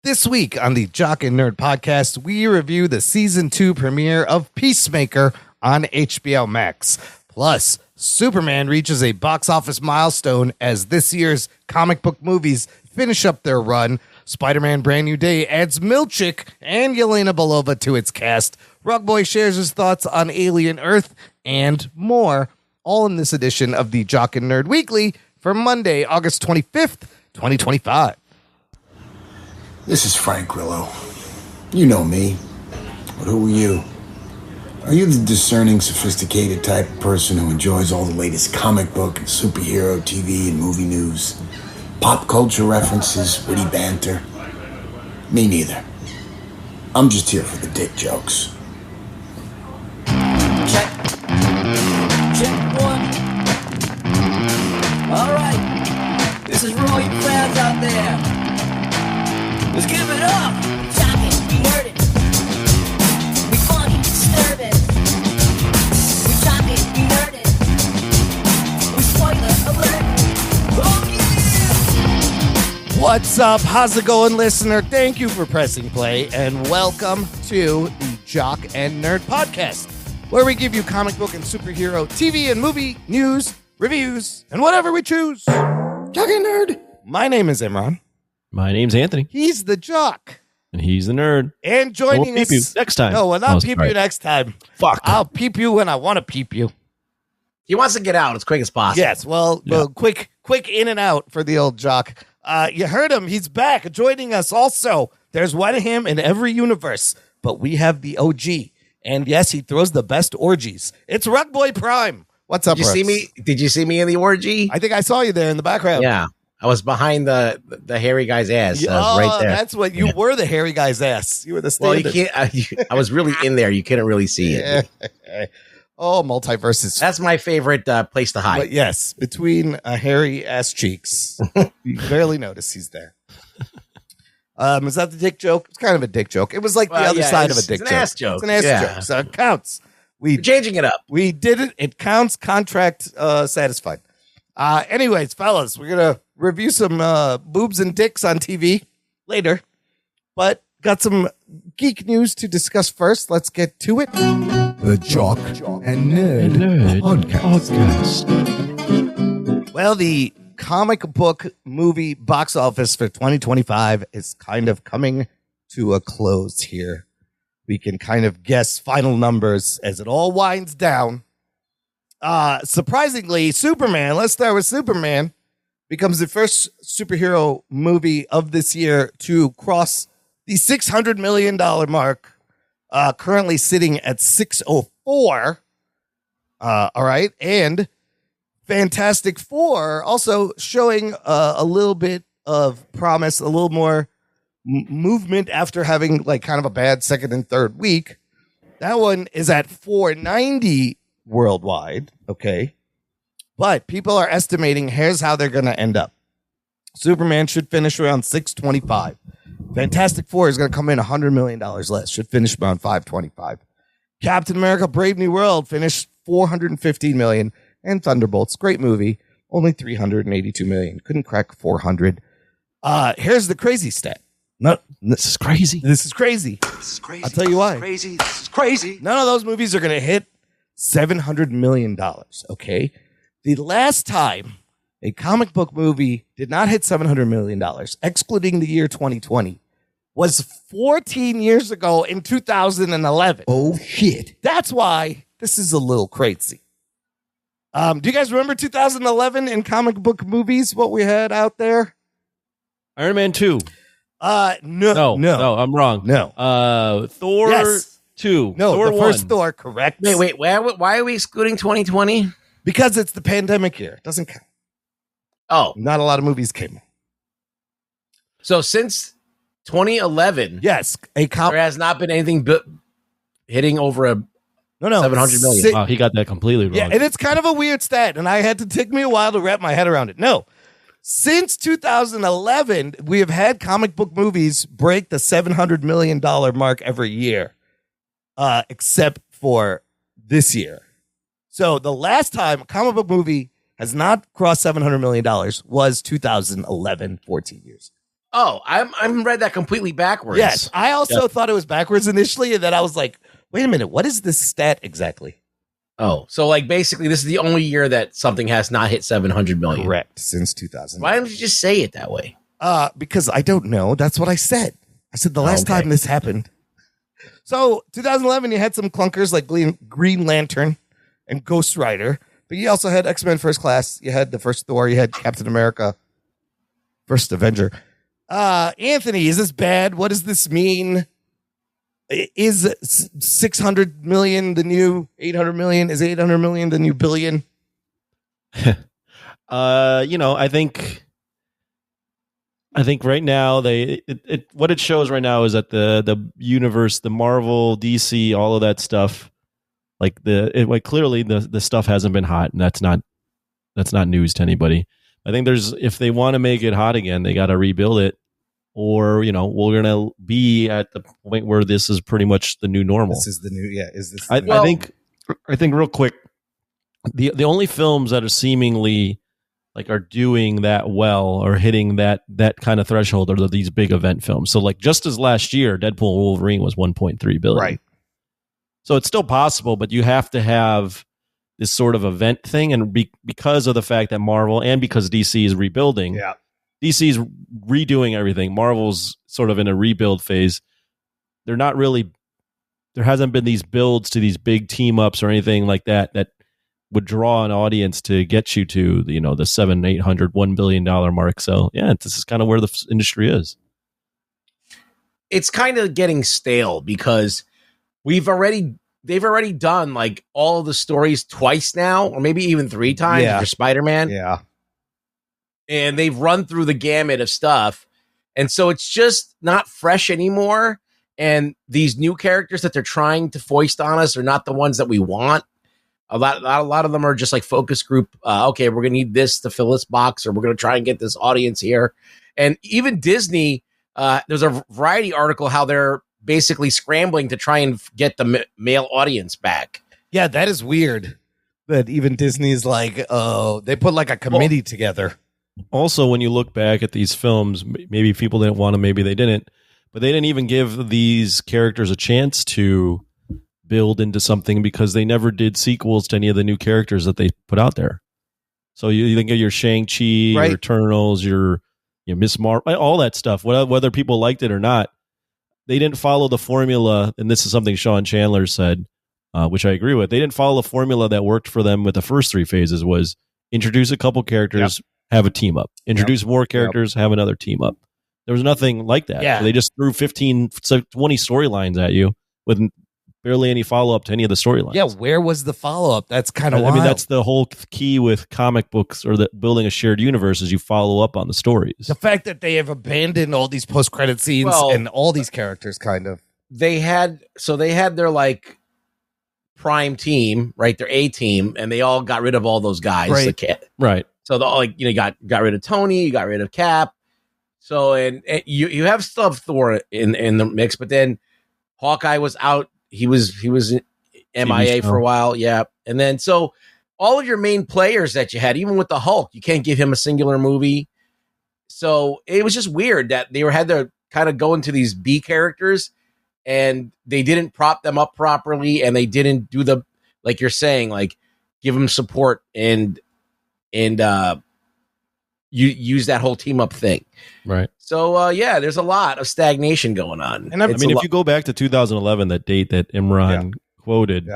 This week on the Jock and Nerd podcast, we review the season 2 premiere of Peacemaker on HBO Max. Plus, Superman reaches a box office milestone as this year's comic book movies finish up their run. Spider-Man Brand New Day adds Milchick and Yelena Belova to its cast. Rugboy shares his thoughts on Alien Earth and more, all in this edition of the Jock and Nerd Weekly for Monday, August 25th, 2025. This is Frank Grillo. You know me. But who are you? Are you the discerning, sophisticated type of person who enjoys all the latest comic book and superhero TV and movie news? Pop culture references, witty banter? Me neither. I'm just here for the dick jokes. Check. Check one. All right. This is for all you fans out there. Let's give it up! Jock it, we heard it. We funny, disturb it. We jock it, we heard it. We spoiler alert. Oh yeah! What's up? How's it going, listener? Thank you for pressing play, and welcome to the Jock and Nerd podcast, where we give you comic book and superhero TV and movie news, reviews, and whatever we choose. Jock and Nerd. My name is Imran. My name's Anthony. He's the Jock. And he's the nerd. And joining us... Peep you next time. No, well, I'll peep you next time. Fuck. I'll peep you when I want to peep you. He wants to get out as quick as possible. Yes, well, quick in and out for the old Jock. You heard him. He's back joining us also. There's one of him in every universe, but we have the OG. And yes, he throws the best orgies. It's Rugboy Prime. What's up, Did you see me in the orgy? I think I saw you there in the background. Yeah. I was behind the hairy guy's ass. I was right there. That's what you were, the hairy guy's ass. You were the Well, standard. you can't. I was really in there. You couldn't really see it. Oh, multiverses. That's my favorite place to hide. But yes, between hairy ass cheeks, you barely notice he's there. Is that the dick joke? It's kind of a dick joke. It was like the other side of a dick joke. It's an ass joke. It's an ass joke, so it counts. We're changing it up. We did it. It counts. Contract satisfied. Anyways, fellas, we're gonna review some boobs and dicks on TV later, but got some geek news to discuss first. Let's get to it. The Jock and Nerd podcast. Well, the comic book movie box office for 2025 is kind of coming to a close here. We can kind of guess final numbers as it all winds down. Surprisingly, Superman, let's start with Superman, becomes the first superhero movie of this year to cross the $600 million mark, currently sitting at 604. All right. And Fantastic Four also showing a little bit of promise, a little more movement after having like kind of a bad second and third week. That one is at 490 worldwide, okay, but people are estimating here's how they're going to end up. Superman should finish around 625. Fantastic Four is going to come in $100 million less, should finish around 525. Captain America Brave New World finished $415 million, and Thunderbolts, great movie, only $382 million, couldn't crack 400. Here's the crazy stat. This is crazy. This is crazy. I'll tell you why. This is crazy. None of those movies are going to hit $700 million, okay? The last time a comic book movie did not hit $700 million, excluding the year 2020, was 14 years ago in 2011. Oh, shit. That's why this is a little crazy. Do you guys remember 2011 in comic book movies, what we had out there? Iron Man 2. No, I'm wrong. No. Thor... Yes. 2. No, Thor the 1. first Thor, correct. Wait. Why are we excluding 2020? Because it's the pandemic year. It doesn't count. Oh, Not a lot of movies came out. so since 2011, Yes, there has not been anything hitting over a No, 700 million. Wow, he got that completely wrong. Yeah, and it's kind of a weird stat, and I had to take me a while to wrap my head around it. No, since 2011, we have had comic book movies break the $700 million mark every year, except for this year. So the last time a comic book movie has not crossed $700 million was 2011, 14 years. Oh, I'm read that completely backwards. Yes, I also thought it was backwards initially, and then I was like, wait a minute, what is this stat exactly? Oh, so like basically this is the only year that something has not hit 700 million. Correct, since 2000. Why don't you just say it that way? Because I don't know. That's what I said. I said the last time this happened. So 2011, you had some clunkers like Green Lantern and Ghost Rider, but you also had X-Men First Class. You had the first Thor. You had Captain America, First Avenger. Anthony, is this bad? What does this mean? Is 600 million the new 800 million? Is 800 million the new billion? I think right now what it shows right now is that the universe, the Marvel, DC, all of that stuff, clearly the stuff hasn't been hot, and that's not news to anybody. I think if they want to make it hot again, they got to rebuild it, or we're gonna be at the point where this is pretty much the new normal. This is the new, yeah. Is this? I think real quick, the only films that are seemingly like are doing that well or hitting that kind of threshold are these big event films. So like just as last year, Deadpool and Wolverine was 1.3 billion. Right. So it's still possible, but you have to have this sort of event thing, and because of the fact that Marvel and because DC is rebuilding, DC's redoing everything. Marvel's sort of in a rebuild phase. There hasn't been these builds to these big team ups or anything like that would draw an audience to get you to the $700, $800, $1 billion mark. So yeah, this is kind of where the industry is. It's kind of getting stale because they've already done like all of the stories twice now, or maybe even 3 times for Spider-Man. Yeah. And they've run through the gamut of stuff. And so it's just not fresh anymore. And these new characters that they're trying to foist on us are not the ones that we want. A lot of them are just like focus group. Okay, we're going to need this to fill this box, or we're going to try and get this audience here. And even Disney, there's a Variety article how they're basically scrambling to try and get the male audience back. Yeah, that is weird. That even Disney's like, oh, they put like a committee together. Also, when you look back at these films, maybe people didn't want them, maybe they didn't, but they didn't even give these characters a chance to build into something because they never did sequels to any of the new characters that they put out there. So you think of your Shang-Chi, your Eternals, your Miss Marvel, all that stuff, whether people liked it or not, they didn't follow the formula. And this is something Sean Chandler said, which I agree with. They didn't follow the formula that worked for them with the first 3 phases, was introduce a couple characters, have a team up, introduce more characters, have another team up. There was nothing like that. Yeah. So they just threw 15, 20 storylines at you with barely any follow-up to any of the storylines. Yeah, where was the follow-up? That's kind of wild. I mean, that's the whole key with comic books or building a shared universe is you follow up on the stories. The fact that they have abandoned all these post-credit scenes and all these characters kind of. They had their like prime team, right? Their A team, and they all got rid of all those guys. Right. So you got rid of Tony, you got rid of Cap. So and you have stuff Thor in the mix, but then Hawkeye was out. He was MIA for a while, and then so all of your main players that you had, even with the Hulk, you can't give him a singular movie. So it was just weird that they had to kind of go into these B characters, and they didn't prop them up properly, and they didn't do the, like you're saying, like give them support and you use that whole team up thing. Right. So, there's a lot of stagnation going on. And I mean, if you go back to 2011, that date that Imran quoted,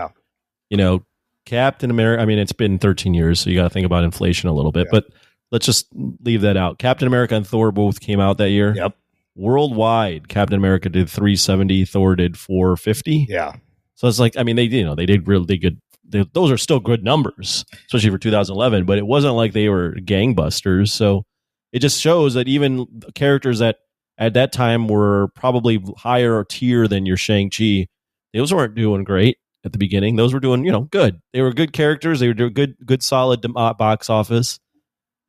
Captain America, I mean, it's been 13 years, so you got to think about inflation a little bit, but let's just leave that out. Captain America and Thor both came out that year. Yep. Worldwide, Captain America did 370, Thor did 450. Yeah. So it's like, I mean, they did really good. Those are still good numbers, especially for 2011, but it wasn't like they were gangbusters. So it just shows that even characters that at that time were probably higher tier than your Shang-Chi, those weren't doing great at the beginning. Those were doing, good. They were good characters. They were doing good, solid box office,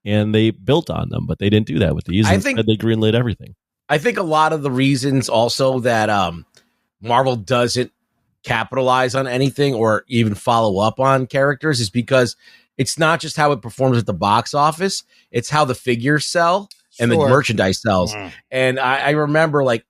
and they built on them, but they didn't do that with these. I think they greenlit everything. I think a lot of the reasons also that Marvel doesn't capitalize on anything or even follow up on characters is because it's not just how it performs at the box office, it's how the figures sell. and the Sure. merchandise sells. And I remember like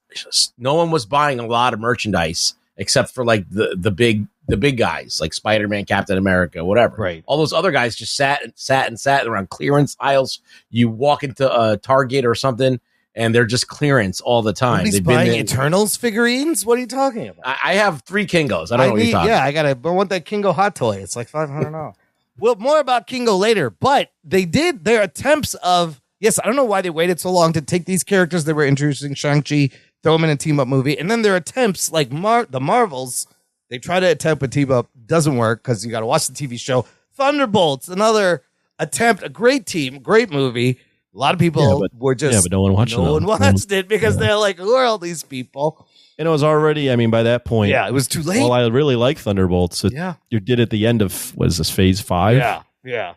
no one was buying a lot of merchandise except for like the big guys like Spider-Man, Captain America, whatever. Right. All those other guys just sat around clearance aisles. You walk into a Target or something, and they're just clearance all the time. Nobody's They've buying been Eternals figures? What are you talking about? I have 3 Kingos. I don't know what you're talking about. I want that Kingo hot toy. It's like $500. Well, more about Kingo later, but they did their attempts of, yes, I don't know why they waited so long to take these characters they were introducing, Shang-Chi, throw them in a team-up movie, and then their attempts, like the Marvels, they try to attempt a team-up, doesn't work because you got to watch the TV show. Thunderbolts, another attempt, a great team, great movie. A lot of people were just... Yeah, but no one watched it. No one watched it because they're like, who are all these people? And it was already, I mean, by that point... Yeah, it was too late. Well, I really like Thunderbolts. You did it at the end of, was this phase 5? Yeah.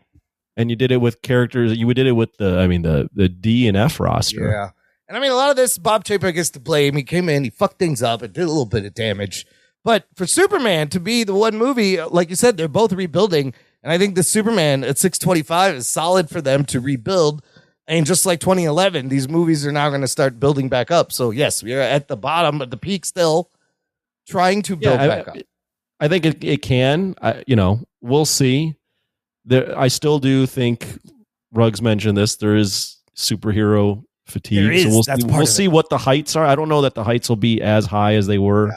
And you did it with characters, you did it with the D and F roster. Yeah. And I mean, a lot of this, Bob Chapek gets to blame. He came in, he fucked things up, and did a little bit of damage. But for Superman to be the one movie, like you said, they're both rebuilding. And I think the Superman at 625 is solid for them to rebuild. And just like 2011, these movies are now going to start building back up. So, yes, we are at the bottom of the peak still, trying to build back up. I think it can. We'll see. I still do think, Ruggs mentioned this, there is superhero fatigue. There is. So we'll see what the heights are. I don't know that the heights will be as high as they were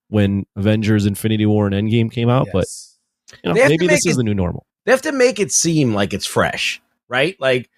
when Avengers, Infinity War, and Endgame came out. Yes. But maybe this is the new normal. They have to make it seem like it's fresh, right? Like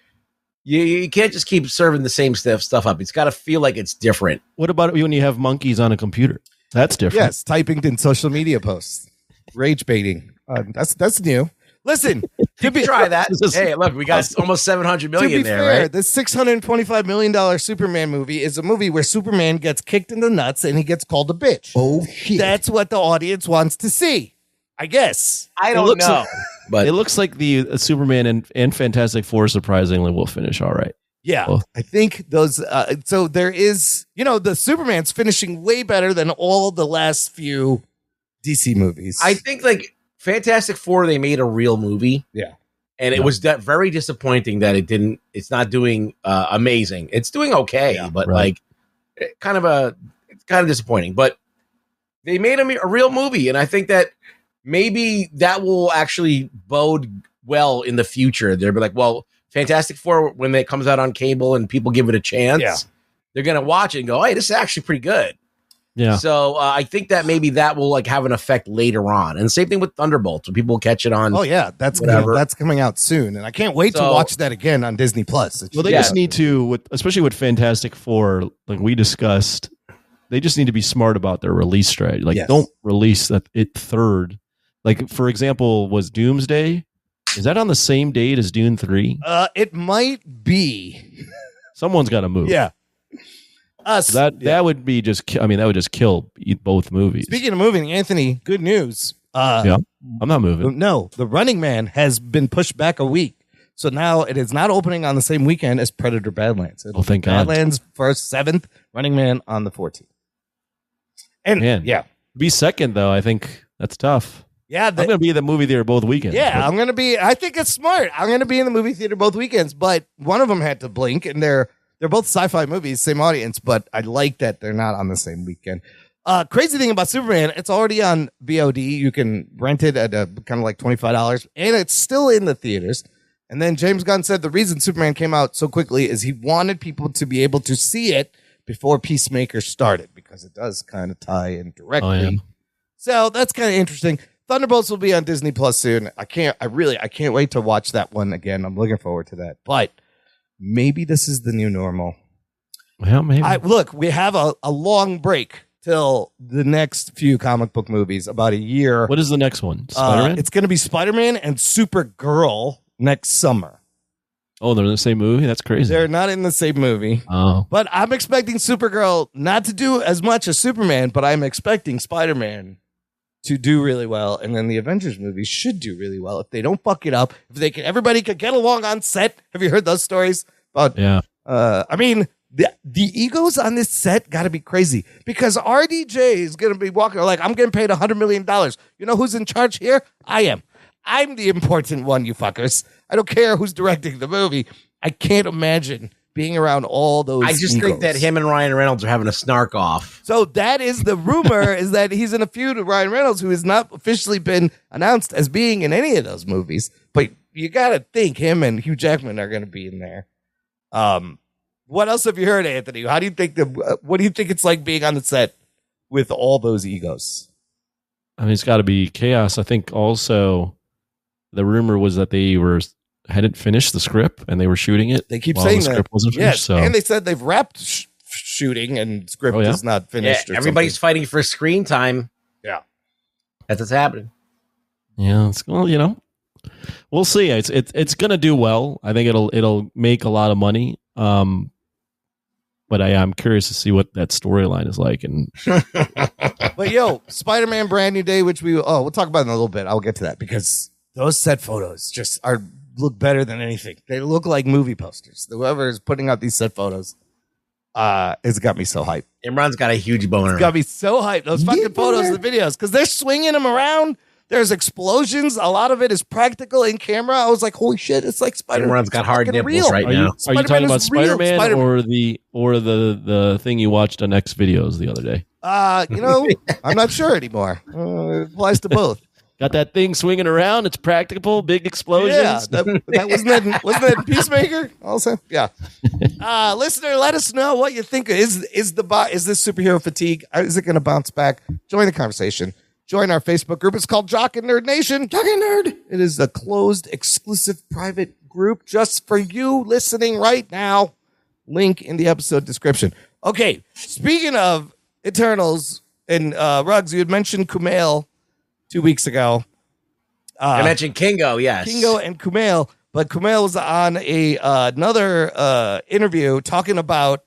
you can't just keep serving the same stuff up. It's got to feel like it's different. What about when you have monkeys on a computer? That's different. Yes, typing in social media posts, rage baiting. That's new. Listen, try that. Hey, look, we got almost 700 million to be there, fair, right? This $625 million Superman movie is a movie where Superman gets kicked in the nuts and he gets called a bitch. Oh, shit. That's what the audience wants to see, I guess. I don't know. But it looks like the Superman and Fantastic Four surprisingly will finish all right. Yeah, I think those. So there is, the Superman's finishing way better than all the last few DC movies. I think like Fantastic Four, they made a real movie. Yeah. And it was very disappointing that it's not doing amazing. It's doing okay, but it's kind of disappointing. But they made a real movie. And I think that maybe that will actually bode well in the future. They'll be like, well, Fantastic Four, when it comes out on cable and people give it a chance, they're going to watch it and go, hey, this is actually pretty good. Yeah. So I think that maybe that will like have an effect later on. And same thing with Thunderbolts, when people will catch it on. Oh yeah, that's coming out soon, and I can't wait to watch that again on Disney Plus. Well, they just need to, especially with Fantastic Four, like we discussed, they just need to be smart about their release strategy. Like, don't release it third. Like, for example, was Doomsday? Is that on the same date as Dune 3? It might be. Someone's got to move. Yeah. That would be that would just kill both movies. Speaking of moving, Anthony, good news. I'm not moving. No, The Running Man has been pushed back a week. So now it is not opening on the same weekend as Predator Badlands. Thank God. Badlands first, 7th, Running Man on the 14th. And be second though, I think that's tough. Yeah, I'm going to be in the movie theater both weekends. Yeah, I think it's smart. I'm going to be in the movie theater both weekends, but one of them had to blink, and they're both sci-fi movies, same audience, but I like that they're not on the same weekend. Crazy thing about Superman, it's already on VOD. You can rent it at kind of like $25, and it's still in the theaters. And then James Gunn said the reason Superman came out so quickly is he wanted people to be able to see it before Peacemaker started, because it does kind of tie in directly. Oh, yeah. So that's kind of interesting. Thunderbolts will be on Disney Plus soon. I can't wait to watch that one again. I'm looking forward to that. But maybe this is the new normal. Well, maybe. Look, we have a long break till the next few comic book movies, about a year. What is the next one? Spider-Man? It's going to be Spider-Man and Supergirl next summer. Oh, they're in the same movie? That's crazy. They're not in the same movie. Oh. But I'm expecting Supergirl not to do as much as Superman, but I'm expecting Spider-Man to do really well, and then the Avengers movies should do really well if they don't fuck it up. If everybody could get along on set. Have you heard those stories about? Yeah. I mean, the egos on this set got to be crazy, because RDJ is going to be walking like, I'm getting paid $100 million. You know who's in charge here? I am. I'm the important one, you fuckers. I don't care who's directing the movie. I can't imagine being around all those. I just think that him and Ryan Reynolds are having a snark off. So that is the rumor, is that he's in a feud with Ryan Reynolds, who has not officially been announced as being in any of those movies. But you got to think him and Hugh Jackman are going to be in there. What else have you heard, Anthony? How do you think what do you think it's like being on the set with all those egos? I mean, it's got to be chaos. I think also the rumor was that they hadn't finished the script and they were shooting it. They keep while saying the that. script wasn't finished. Yes, So. and they said they've wrapped shooting and script is not finished. Yeah, everybody's fighting for screen time. Yeah, that's what's happening. Yeah, we'll see. It's gonna do well. I think it'll make a lot of money. But I'm curious to see what that storyline is like. And but Spider-Man Brand New Day, which we'll talk about in a little bit. I'll get to that because those set photos just look better than anything. They look like movie posters. Whoever is putting out these set photos, it's got me so hyped. Imran's got a huge boner. It's got me so hyped. Those fucking photos and the videos, because they're swinging them around. There's explosions. A lot of it is practical in camera. I was like, holy shit, it's like Spider-Man. Imran's got hard nipples real. right now. Are you talking about Spider-Man or the thing you watched on X videos the other day? I'm not sure anymore. It applies to both. Got that thing swinging around. It's practical, big explosions. Yeah, that wasn't that Peacemaker? Also, yeah. Listener, let us know what you think. Is this superhero fatigue? Is it going to bounce back? Join the conversation. Join our Facebook group. It's called Jock and Nerd Nation. Jock and Nerd. It is a closed, exclusive, private group just for you listening right now. Link in the episode description. Okay, speaking of Eternals and Ruggs, you had mentioned Kumail 2 weeks ago. I mentioned Kingo, yes. Kingo and Kumail, but Kumail was on another interview talking about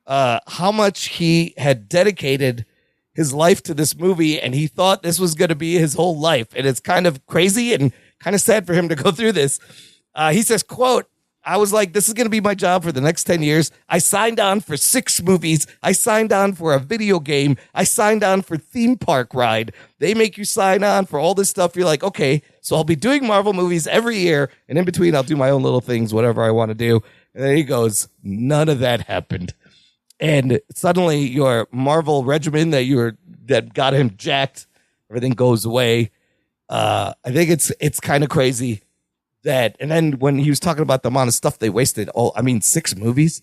how much he had dedicated his life to this movie, and he thought this was going to be his whole life. And it's kind of crazy and kind of sad for him to go through this. He says, quote, I was like, this is going to be my job for the next 10 years. I signed on for 6 movies. I signed on for a video game. I signed on for theme park ride. They make you sign on for all this stuff. You're like, okay, so I'll be doing Marvel movies every year. And in between, I'll do my own little things, whatever I want to do. And then he goes, none of that happened. And suddenly your Marvel regimen that got him jacked, everything goes away. I think it's kind of crazy that. And then when he was talking about the amount of stuff they wasted, 6 movies.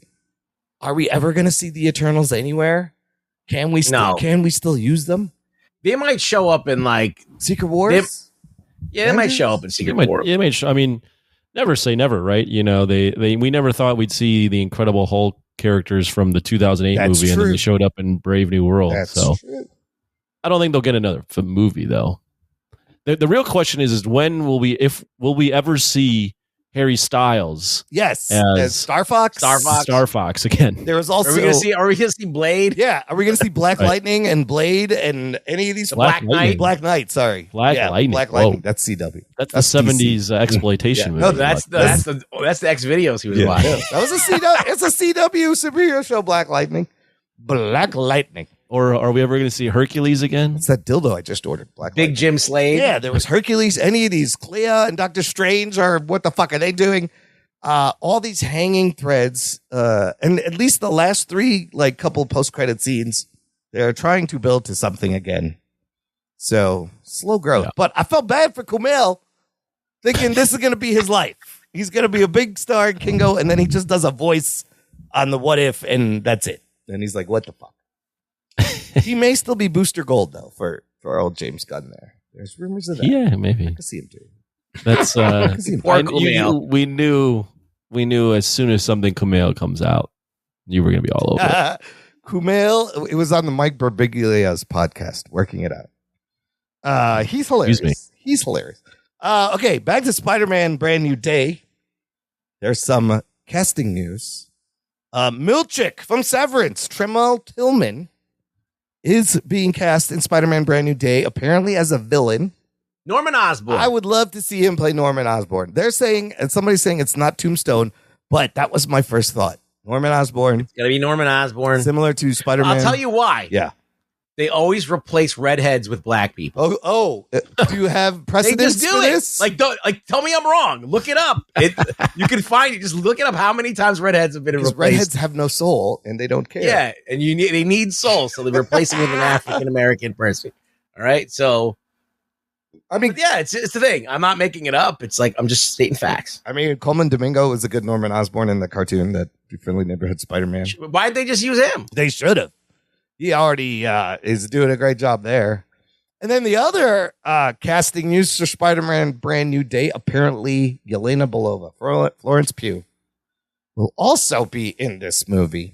Are we ever going to see the Eternals anywhere? Can we still use them? They might show up in like Secret Wars. They might show up in Secret Wars. Never say never, right? We never thought we'd see the Incredible Hulk characters from the 2008 movie, true. and then they showed up in Brave New World. That's true. I don't think they'll get another movie though. The real question is when will we ever see Harry Styles? Yes, as Star Fox. Star Fox again. There was also. Are we gonna see Blade? Yeah, are we gonna see Black Lightning and Blade and any of these? Black Knight. Black Knight. Sorry, Lightning. Black Lightning. Whoa. That's CW. That's the 70s exploitation movie. No, that's the X videos he was watching. Yeah. That was a CW. It's a CW superhero show. Black Lightning. Black Lightning. Or are we ever going to see Hercules again? It's that dildo I just ordered. Black Big Lightning. Jim Slade. Yeah, there was Hercules. Any of these, Clea and Doctor Strange, or what the fuck are they doing? All these hanging threads, and at least the last 3 couple post-credit scenes, they're trying to build to something again. So slow growth. Yeah. But I felt bad for Kumail, thinking this is going to be his life. He's going to be a big star in Kingo, and then he just does a voice on the What If, and that's it. And he's like, what the fuck? He may still be Booster Gold, though, for old James Gunn there. There's rumors of that. Yeah, maybe. I can see him too. That's we knew as soon as something Kumail comes out, you were going to be all over it. Kumail, it was on the Mike Birbiglia's podcast, working it out. He's hilarious. Excuse me. He's hilarious. Okay, back to Spider-Man Brand New Day. There's some casting news. Milchick from Severance, Tramell Tillman, is being cast in Spider-Man Brand New Day, apparently as a villain. Norman Osborn. I would love to see him play Norman Osborn. They're saying, and somebody's saying it's not Tombstone, but that was my first thought. Norman Osborn. It's going to be Norman Osborn. Similar to Spider-Man. I'll tell you why. Yeah. they always replace redheads with black people. Do you have They precedence just do for it. this? Tell me I'm wrong. Look it up. You can find it. Just look it up. How many times redheads have been because replaced? redheads have no soul and they don't care. Yeah, and they need soul, so they replace them with an African American person. All right, so I mean, yeah, it's the thing. I'm not making it up. It's like I'm just stating facts. I mean, Coleman Domingo was a good Norman Osborn in the cartoon that Friendly Neighborhood Spider-Man. Why'd they just use him? They should have. He already is doing a great job there. And then the other casting news for Spider-Man Brand New Day, apparently Yelena Belova, Florence Pugh, will also be in this movie,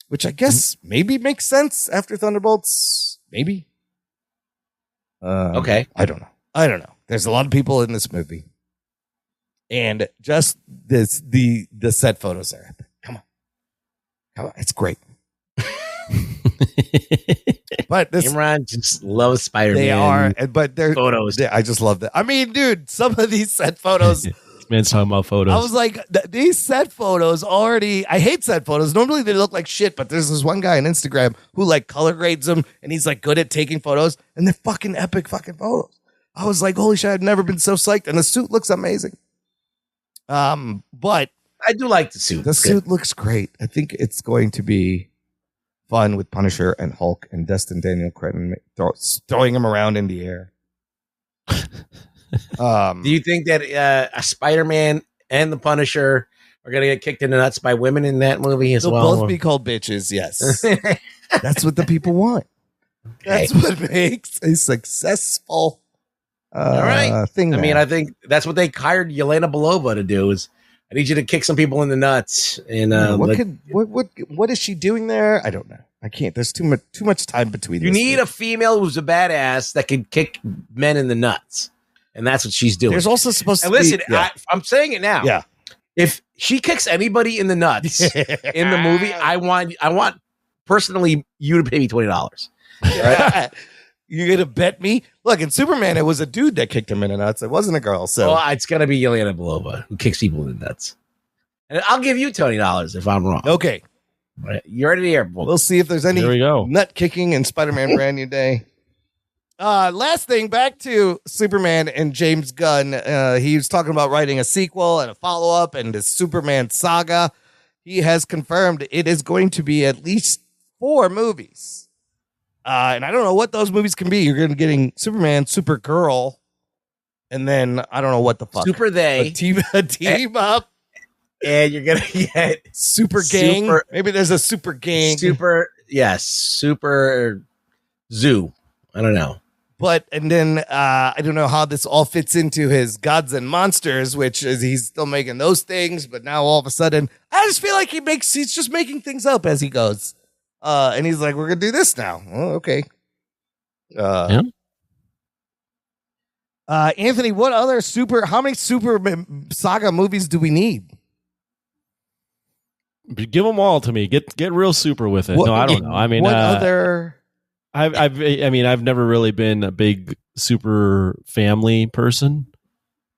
which I guess maybe makes sense after Thunderbolts. Maybe. Okay. I don't know. There's a lot of people in this movie. And just the set photos are epic. Come on. It's great. But this Imran just loves Spider-Man. they are, but they're photos. I just love that. I mean, dude, some of these set photos. This man's talking about photos. I was like, these set photos already. I hate set photos. Normally they look like shit, but there's this one guy on Instagram who like color grades them, and he's like good at taking photos, and they're fucking epic fucking photos. I was like, holy shit, I've never been so psyched, and the suit looks amazing. But I do like the suit. the suit looks great. I think it's going to be fun with Punisher and Hulk and Destin Daniel Cretton throwing him around in the air. Do you think that a Spider-Man and the Punisher are going to get kicked in the nuts by women in that movie as They'll well? both be called bitches, yes. That's what the people want. That's what makes a successful All right. thing. I mean, now. I think that's what they hired Yelena Belova to do. Is I need you to kick some people in the nuts. And what is she doing there? I don't know. I can't. There's too much time between. you need a female who's a badass that can kick men in the nuts, and that's what she's doing. There's also supposed and to listen, be. Yeah. I'm saying it now. Yeah. If she kicks anybody in the nuts in the movie, I want personally you to pay me $20. Right? You're gonna bet me? Look, in Superman, it was a dude that kicked him in the nuts. It wasn't a girl. So Well, it's gonna be Yelena Belova who kicks people in the nuts, and I'll give you $20 if I'm wrong. okay, You're ready to hear. we'll see if there's any There we go. nut kicking in Spider-Man Brand New Day. Last thing, back to Superman and James Gunn. He was talking about writing a sequel and a follow-up and the Superman saga. He has confirmed it is going to be at least 4 movies. And I don't know what those movies can be. You're going to be getting Superman, Supergirl, and then I don't know what the fuck. Super they a team up. and you're gonna get Super gang. Maybe there's a super gang. super zoo. I don't know. But and then I don't know how this all fits into his Gods and Monsters, which is he's still making those things, but now all of a sudden I just feel like he's just making things up as he goes. And he's like, we're gonna do this now. Oh, okay. Yeah. Anthony, how many super saga movies do we need? Give them all to me. Get real super with it. No, I don't know. I mean, what other? I've never really been a big super family person.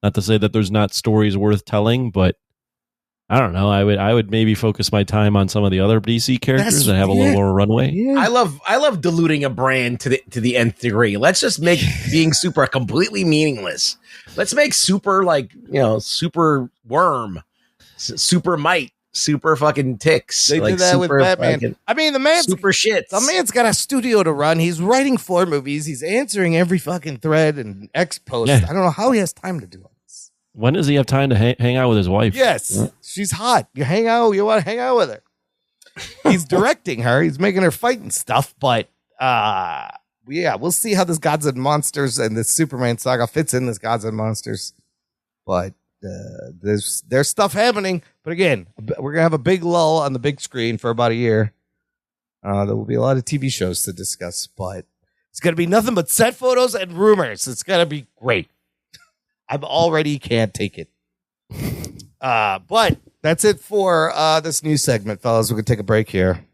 Not to say that there's not stories worth telling, but I don't know. I would maybe focus my time on some of the other DC characters that have a little more runway. Yeah. I love diluting a brand to the nth degree. Let's just make being super completely meaningless. Let's make super super worm, super might, super fucking ticks. They did that with Batman. I mean, the man's super shits. The man's got a studio to run. He's writing 4 movies. He's answering every fucking thread and X post. Yeah. I don't know how he has time to do all this. When does he have time to hang out with his wife? Yes, she's hot. You want to hang out with her. He's directing her. He's making her fight and stuff. But we'll see how this Gods and Monsters and this Superman saga fits in this Gods and Monsters. But there's stuff happening. But again, we're gonna have a big lull on the big screen for about a year. There will be a lot of TV shows to discuss, but it's gonna be nothing but set photos and rumors. It's gonna be great. I already can't take it. But that's it for this news segment, fellas. We're gonna take a break here.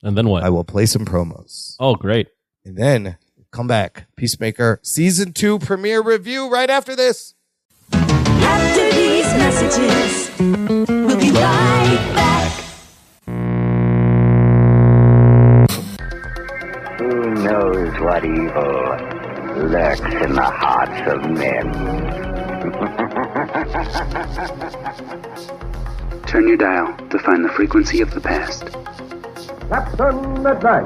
And then what? I will play some promos. Oh, great. And then come back. Peacemaker Season 2 premiere review right after this. After these messages, we'll be right back. what evil lurks in the hearts of men. Turn your dial to find the frequency of the past. Captain Midnight.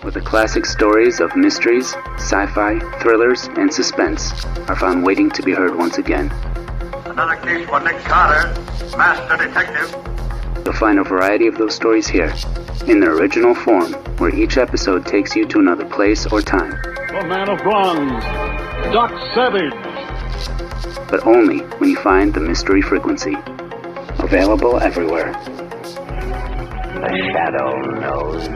Where the classic stories of mysteries, sci-fi, thrillers, and suspense are found waiting to be heard once again. Another case for Nick Carter, Master Detective. You'll find a variety of those stories here, in their original form, where each episode takes you to another place or time. The Man of Bronze, Doc Savage. But only when you find the mystery frequency. Available everywhere. The Shadow knows.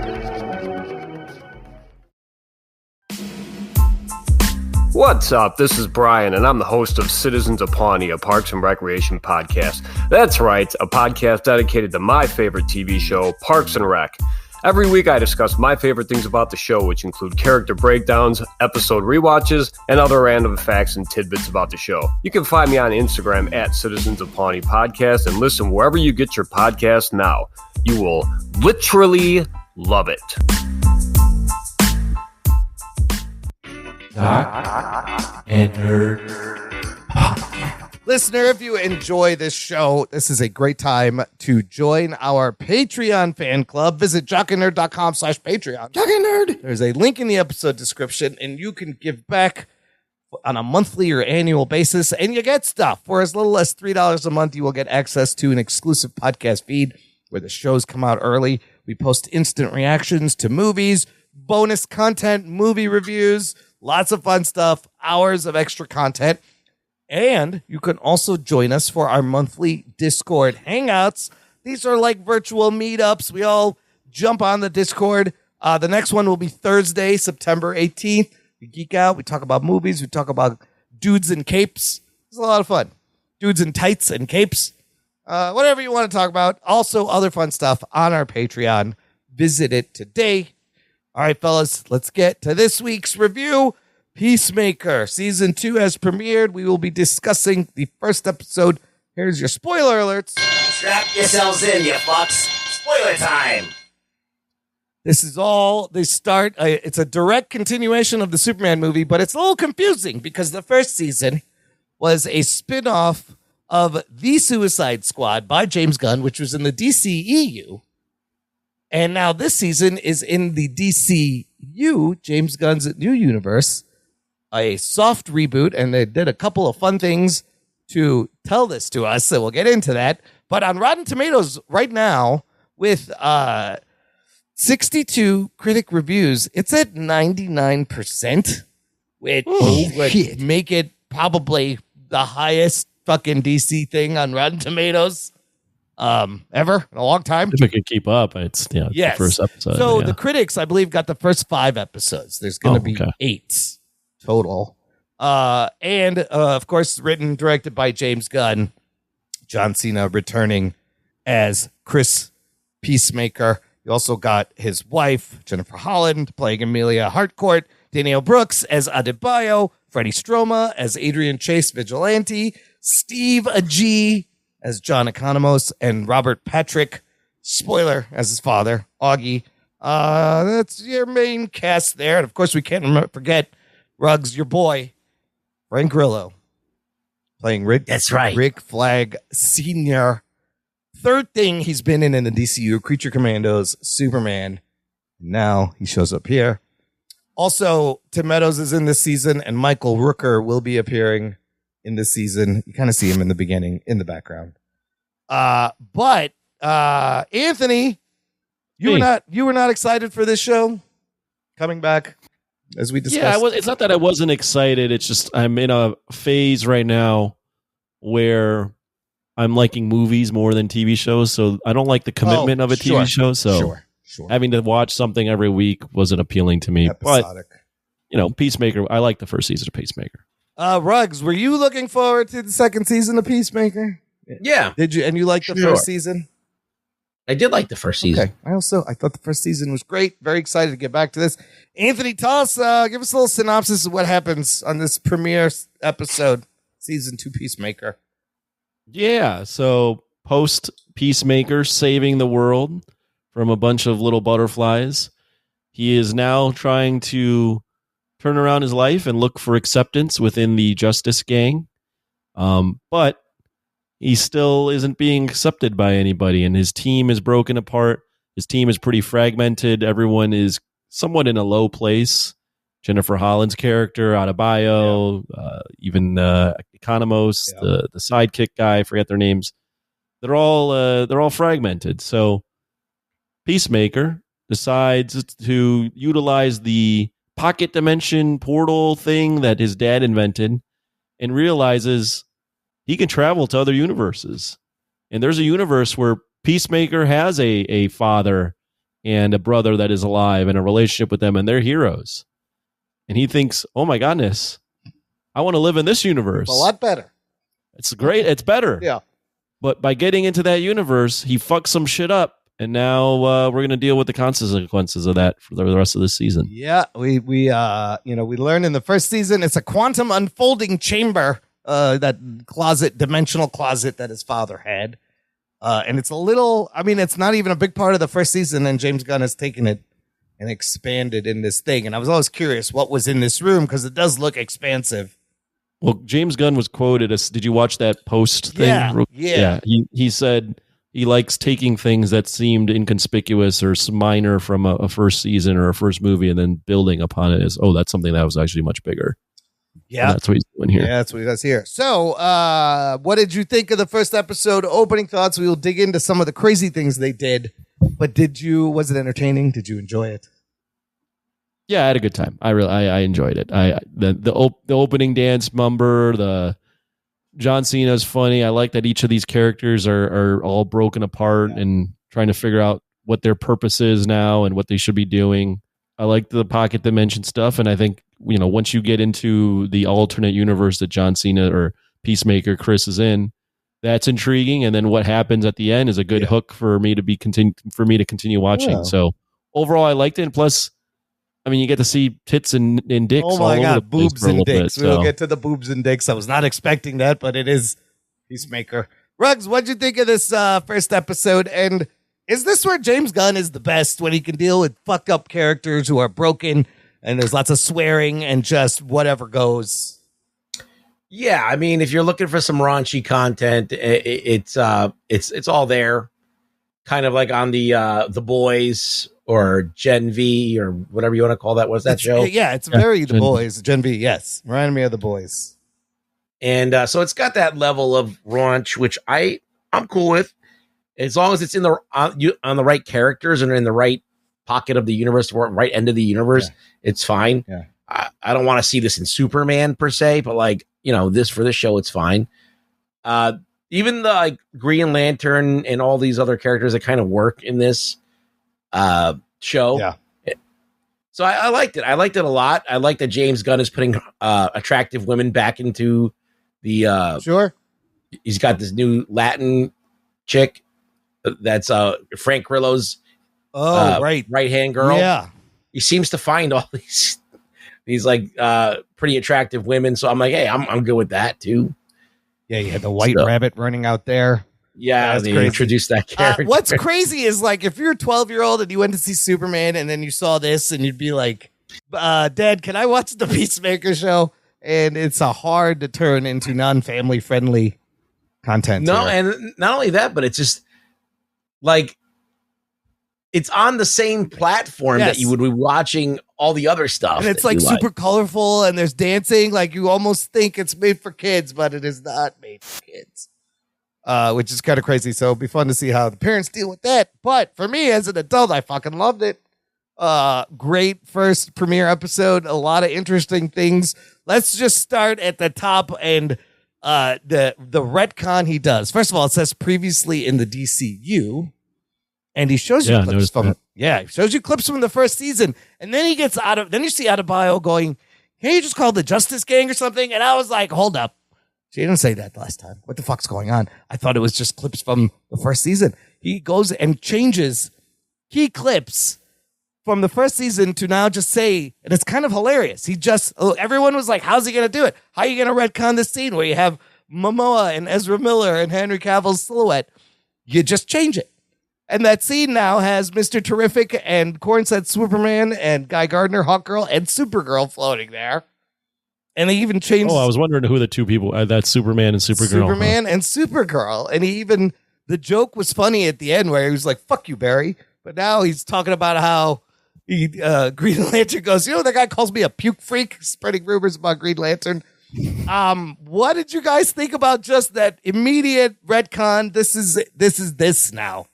What's up? This is Brian, and I'm the host of Citizens of Pawnee, a Parks and Recreation podcast. That's right, a podcast dedicated to my favorite TV show, Parks and Rec. Every week I discuss my favorite things about the show, which include character breakdowns, episode rewatches, and other random facts and tidbits about the show. You can find me on Instagram at Citizens of Pawnee Podcast and listen wherever you get your podcasts now. You will literally love it. Doc and Nerd. Listener, if you enjoy this show, this is a great time to join our Patreon fan club. Visit jockandnerd.com/Patreon. Doc and Nerd. There's a link in the episode description, and you can give back on a monthly or annual basis, and you get stuff. For as little as $3 a month, you will get access to an exclusive podcast feed where the shows come out early. We post instant reactions to movies, bonus content, movie reviews, lots of fun stuff, hours of extra content. And you can also join us for our monthly Discord hangouts. These are like virtual meetups. We all jump on the Discord. The next one will be Thursday, September 18th. We geek out. We talk about movies. We talk about dudes in capes. It's a lot of fun. Dudes in tights and capes. Whatever you want to talk about. Also, other fun stuff on our Patreon. Visit it today. All right, fellas, let's get to this week's review. Peacemaker Season 2 has premiered. We will be discussing the first episode. Here's your spoiler alerts. Strap yourselves in, you fucks. Spoiler time. This is all the start. It's a direct continuation of the Superman movie, but it's a little confusing because the first season was a spin-off of The Suicide Squad by James Gunn, which was in the DCEU. And now this season is in the DCU, James Gunn's new universe, a soft reboot, and they did a couple of fun things to tell this to us, so we'll get into that. But on Rotten Tomatoes right now, with 62 critic reviews, it's at 99%, which would make it probably the highest fucking DC thing on Rotten Tomatoes ever in a long time. If it could keep up, it's yes. The first episode. So the critics, I believe, got the first 5 episodes. There's going to be 8 total. And of course, written, directed by James Gunn. John Cena returning as Chris Peacemaker. You also got his wife, Jennifer Holland, playing Amelia Harcourt, Danielle Brooks as Adebayo, Freddie Stroma as Adrian Chase Vigilante, Steve Agee as John Economos, and Robert Patrick, spoiler, as his father, Augie. That's your main cast there. And of course, we can't forget Ruggs, your boy, Frank Grillo, playing Rick. That's right. Rick Flag Sr. Third thing he's been in the DCU, Creature Commandos, Superman. Now he shows up here. Also, Tim Meadows is in this season, and Michael Rooker will be appearing in this season. You kind of see him in the beginning, in the background. But Anthony, you were not excited for this show coming back, as we discussed. Yeah, it's not that I wasn't excited. It's just I'm in a phase right now where I'm liking movies more than TV shows, so I don't like the commitment of a TV show. So having to watch something every week wasn't appealing to me. Episodic. But Peacemaker, I like the first season of Peacemaker. Ruggs, were you looking forward to the second season of Peacemaker? Yeah. Did you? And you liked the first season? I did like the first season. Okay. I thought the first season was great. Very excited to get back to this. Anthony, tell us, give us a little synopsis of what happens on this premiere episode, season 2 Peacemaker. Yeah. So post Peacemaker saving the world from a bunch of little butterflies, he is now trying to turn around his life and look for acceptance within the Justice Gang. But he still isn't being accepted by anybody, and his team is broken apart. His team is pretty fragmented. Everyone is somewhat in a low place. Jennifer Holland's character, Adebayo, even Economos, the sidekick guy, I forget their names. They're all fragmented. So Peacemaker decides to utilize the pocket dimension portal thing that his dad invented and realizes he can travel to other universes. And there's a universe where Peacemaker has a father and a brother that is alive and a relationship with them, and they're heroes. And he thinks, oh my goodness, I want to live in this universe. It's a lot better. It's great. It's better. Yeah. But by getting into that universe, he fucks some shit up. And now we're going to deal with the consequences of that for the rest of the season. Yeah, we learned in the first season it's a quantum unfolding chamber, that dimensional closet that his father had. And it's it's not even a big part of the first season, and James Gunn has taken it and expanded in this thing. And I was always curious what was in this room because it does look expansive. Well, James Gunn was quoted as, did you watch that post thing? Yeah. He said he likes taking things that seemed inconspicuous or minor from a first season or a first movie and then building upon it as, oh, that's something that was actually much bigger. Yeah. And that's what he's doing here. Yeah, that's what he does here. So, what did you think of the first episode? Opening thoughts. We will dig into some of the crazy things they did. But was it entertaining? Did you enjoy it? Yeah, I had a good time. I enjoyed it. The opening dance number, the John Cena's funny. I like that each of these characters are all broken apart and trying to figure out what their purpose is now and what they should be doing. I like the pocket dimension stuff, and I think once you get into the alternate universe that John Cena or Peacemaker Chris is in, that's intriguing. And then what happens at the end is a good hook for me to continue watching. Yeah. So overall, I liked it. And plus, you get to see tits and dicks. Oh my God, boobs and dicks. Bit, We'll get to the boobs and dicks. I was not expecting that, but it is Peacemaker. Ruggs, what'd you think of this first episode? And is this where James Gunn is the best, when he can deal with fuck up characters who are broken and there's lots of swearing and just whatever goes? Yeah, if you're looking for some raunchy content, it's all there. Kind of like on the Boys or Gen V or whatever you want to call that. What's that show? Yeah, it's very The Boys. Gen V, yes. Reminded me of The Boys. And so it's got that level of raunch, which I'm cool with, as long as it's in on the right characters and in the right pocket of the universe, or right end of the universe. It's fine. Yeah. I don't want to see this in Superman per se, but this for this show, it's fine. Even the Green Lantern and all these other characters that kind of work in this show. Yeah. So I liked it. I liked it a lot. I like that James Gunn is putting attractive women back into the. Sure. He's got this new Latin chick that's Frank Grillo's right hand girl. Yeah. He seems to find all these pretty attractive women. So I'm like, hey, I'm good with that too. Yeah, you had the white rabbit running out there. Yeah, that's they crazy. introduced that character. What's crazy is if you're a 12-year-old and you went to see Superman and then you saw this and you'd be like, Dad, can I watch the Peacemaker show? And it's hard to turn into non-family friendly content. No, here. and not only that, but it's just it's on the same platform that you would be watching all the other stuff. And it's super colorful and there's dancing. You almost think it's made for kids, but it is not made for kids. Which is kind of crazy. So it'll be fun to see how the parents deal with that. But for me as an adult, I fucking loved it. Great first premiere episode. A lot of interesting things. Let's just start at the top and the retcon he does. First of all, it says previously in the DCU. And he shows you clips from he shows you clips from the first season, and then then you see Adebayo going, "Can you just call the Justice Gang or something?" And I was like, "Hold up, she didn't say that last time. What the fuck's going on?" I thought it was just clips from the first season. He goes and changes key clips from the first season to now just say, and it's kind of hilarious. Everyone was like, "How's he gonna do it? How are you gonna retcon this scene where you have Momoa and Ezra Miller and Henry Cavill's silhouette?" You just change it. And that scene now has Mr. Terrific and Corn said Superman and Guy Gardner, Hawkgirl, and Supergirl floating there. And they even changed. Oh, I was wondering who the two people. That's Superman and Supergirl. Superman and Supergirl. And the joke was funny at the end where he was like, "Fuck you, Barry." But now he's talking about how Green Lantern goes, that guy calls me a puke freak, spreading rumors about Green Lantern. What did you guys think about just that immediate retcon? This is now.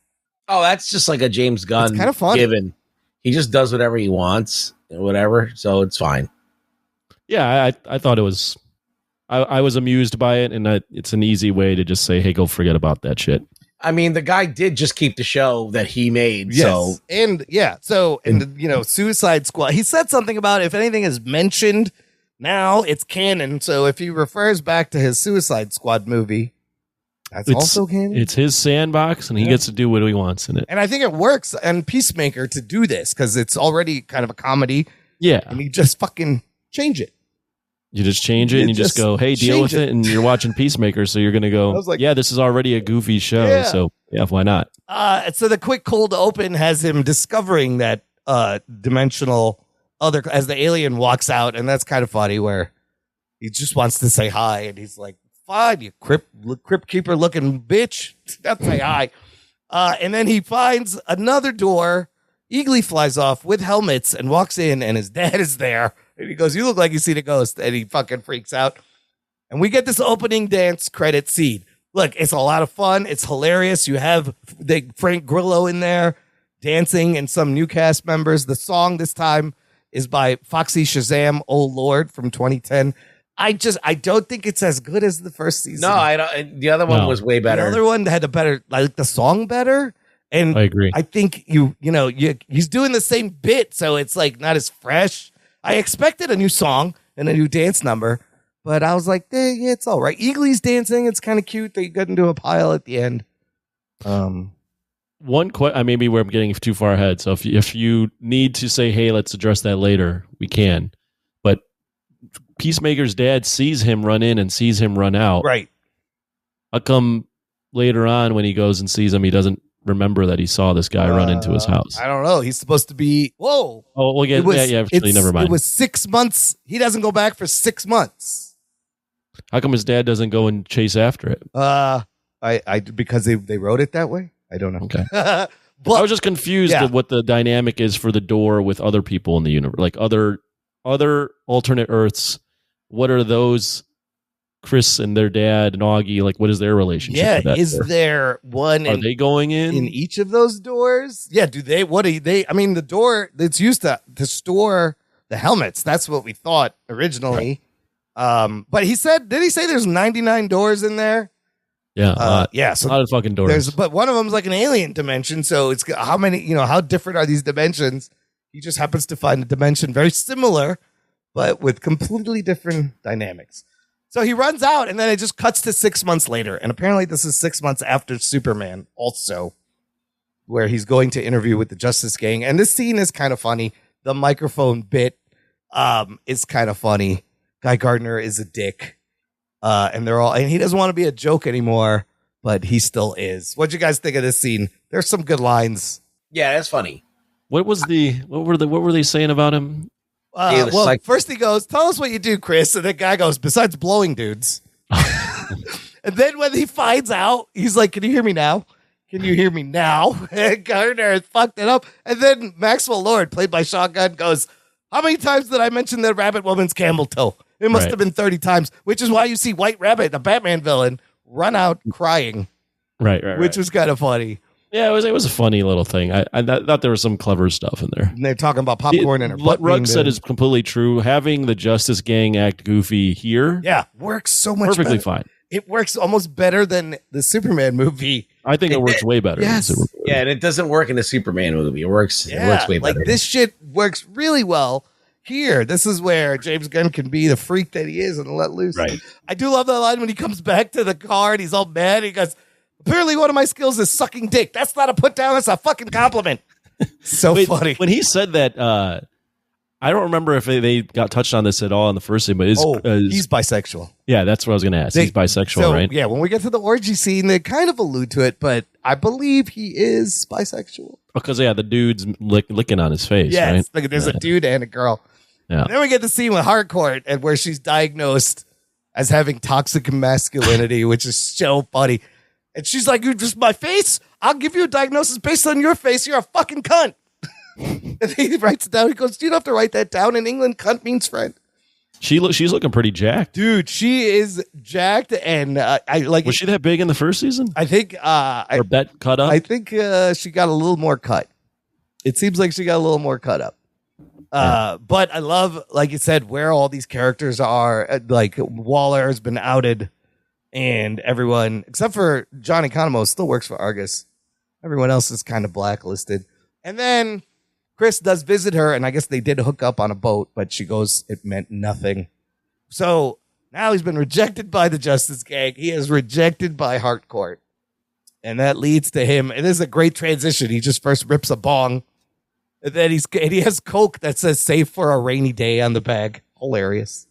Oh, that's just like a James Gunn It's kind of fun. given. He just does whatever he wants, whatever. So it's fine. Yeah, I thought it was. I was amused by it, and it's an easy way to just say, "Hey, go forget about that shit." I mean, the guy did just keep the show that he made. Yes. So And Suicide Squad. He said something about if anything is mentioned now, it's canon. So if he refers back to his Suicide Squad movie, that's also canon. It's his sandbox, and he gets to do what he wants in it. And I think it works on Peacemaker to do this because it's already kind of a comedy. Yeah, and you just fucking change it. You just change it, and you just go, "Hey, deal with it." And you're watching Peacemaker, so you're going to go, I was like, "Yeah, this is already a goofy show, Yeah. so yeah, why not?" So the quick cold open has him discovering that dimensional other as the alien walks out, and that's kind of funny where he just wants to say hi, and he's like, "Fine, you crypt keeper looking bitch, don't say hi." And then he finds another door. Eagly flies off with helmets and walks in, and his dad is there. And he goes, "You look like you seen a ghost," and he fucking freaks out. And we get this opening dance credit scene. Look, it's a lot of fun. It's hilarious. You have Frank Grillo in there dancing and some new cast members. The song this time is by Foxy Shazam, Oh Lord, from 2010. I don't think it's as good as the first season. no, I don't. The other one was way better. The other one had the song better. And I agree. I think he's doing the same bit, so it's like not as fresh. I expected a new song and a new dance number, but I was like, yeah, it's all right. Eagly's dancing. It's kind of cute. They get into a pile at the end. Maybe we're getting too far ahead. So if you need to say, "Hey, let's address that later," we can. But Peacemaker's dad sees him run in and sees him run out. Right. How come later on when he goes and sees him, he doesn't remember that he saw this guy run into his house? I don't know. He's supposed to be. Whoa. Oh, we'll get. Actually, never mind. It was 6 months. He doesn't go back for 6 months. How come his dad doesn't go and chase after it? Because they wrote it that way. I don't know. Okay. But I was just confused at what the dynamic is for the door with other people in the universe, like other alternate Earths. What are those? Chris and their dad and Augie, like, what is their relationship? Yeah, with that is door? there one? Are they going in each of those doors? Yeah. Do they? What are they? I mean, the door that's used to store the helmets. That's what we thought originally. Right. But did he say there's 99 doors in there? Yeah. Yeah. So a lot of fucking doors. But one of them's like an alien dimension. So it's how many? How different are these dimensions? He just happens to find a dimension very similar, but with completely different dynamics. So he runs out, and then it just cuts to 6 months later. And apparently this is 6 months after Superman also, where he's going to interview with the Justice Gang. And this scene is kind of funny. The microphone bit is kind of funny. Guy Gardner is a dick. And he doesn't want to be a joke anymore, but he still is. What'd you guys think of this scene? There's some good lines. Yeah, that's funny. What were they saying about him? First he goes, "Tell us what you do, Chris." And the guy goes, "Besides blowing dudes." And then when he finds out, he's like, "Can you hear me now? Can you hear me now?" And Gardner fucked it up. And then Maxwell Lord, played by Sean Gunn, goes, "How many times did I mention the rabbit woman's camel toe? It must have been 30 times, which is why you see White Rabbit, the Batman villain, run out crying." Right. Which was kind of funny. Yeah, it was a funny little thing. I thought there was some clever stuff in there. And they're talking about popcorn and what Rugg said is completely true. Having the Justice Gang act goofy here, works so much perfectly better. fine. It works almost better than the Superman movie. I think it works way better. Yes. Yeah, and it doesn't work in the Superman movie. It works way better. Like this shit works really well here. This is where James Gunn can be the freak that he is and let loose. Right. I do love that line when he comes back to the car and he's all mad. He goes, "Apparently one of my skills is sucking dick. That's not a put down. That's a fucking compliment." So funny. When he said that, I don't remember if they got touched on this at all in the first scene, but he's bisexual. Yeah, that's what I was going to ask. He's bisexual, right? Yeah, when we get to the orgy scene, they kind of allude to it, but I believe he is bisexual. Because the dude's licking on his face. Yes, right? like there's a dude and a girl. Yeah. And then we get the scene with Harcourt and where she's diagnosed as having toxic masculinity, which is so funny. And she's like, "You just my face? I'll give you a diagnosis based on your face. You're a fucking cunt." And he writes it down. He goes, "You don't have to write that down. In England, cunt means friend." She's looking pretty jacked, dude. She is jacked, and I like. Was she that big in the first season? I think. Or bet cut up. I think she got a little more cut. It seems like she got a little more cut up. But I love, like you said, where all these characters are. Like Waller has been outed, and everyone except for Johnny Economos still works for Argus. Everyone else is kind of blacklisted, and then Chris does visit her, and I guess they did hook up on a boat, but she goes, it meant nothing. So now he's been rejected by the Justice Gang. He is rejected by Harcourt. And that leads to him, and this is a great transition. He just first rips a bong, and then he has Coke that says "Save for a rainy day" on the bag. Hilarious.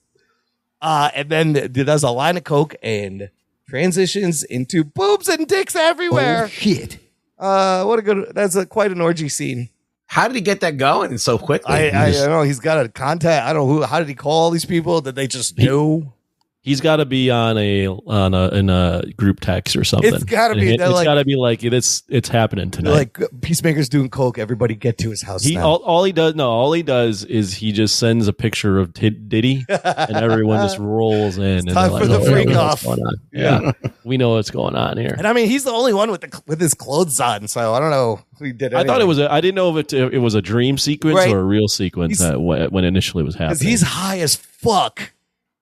And then does a line of Coke and transitions into boobs and dicks everywhere. Oh, shit. What a good, that's quite an orgy scene. How did he get that going so quickly? I don't know. He's got a contact. I don't know who. How did he call all these people? Did they just know? He's got to be in a group text or something. It's got to be. It's got to be like it's happening tonight. Like Peacemaker's doing coke. Everybody get to his house. All he does is he just sends a picture of Diddy, and everyone just rolls in. It's time for the freak off. Yeah, we know what's going on here. And I mean, he's the only one with his clothes on. So I don't know if he did. I thought it was. I didn't know if it was a dream sequence or a real sequence when initially it was happening. Because he's high as fuck.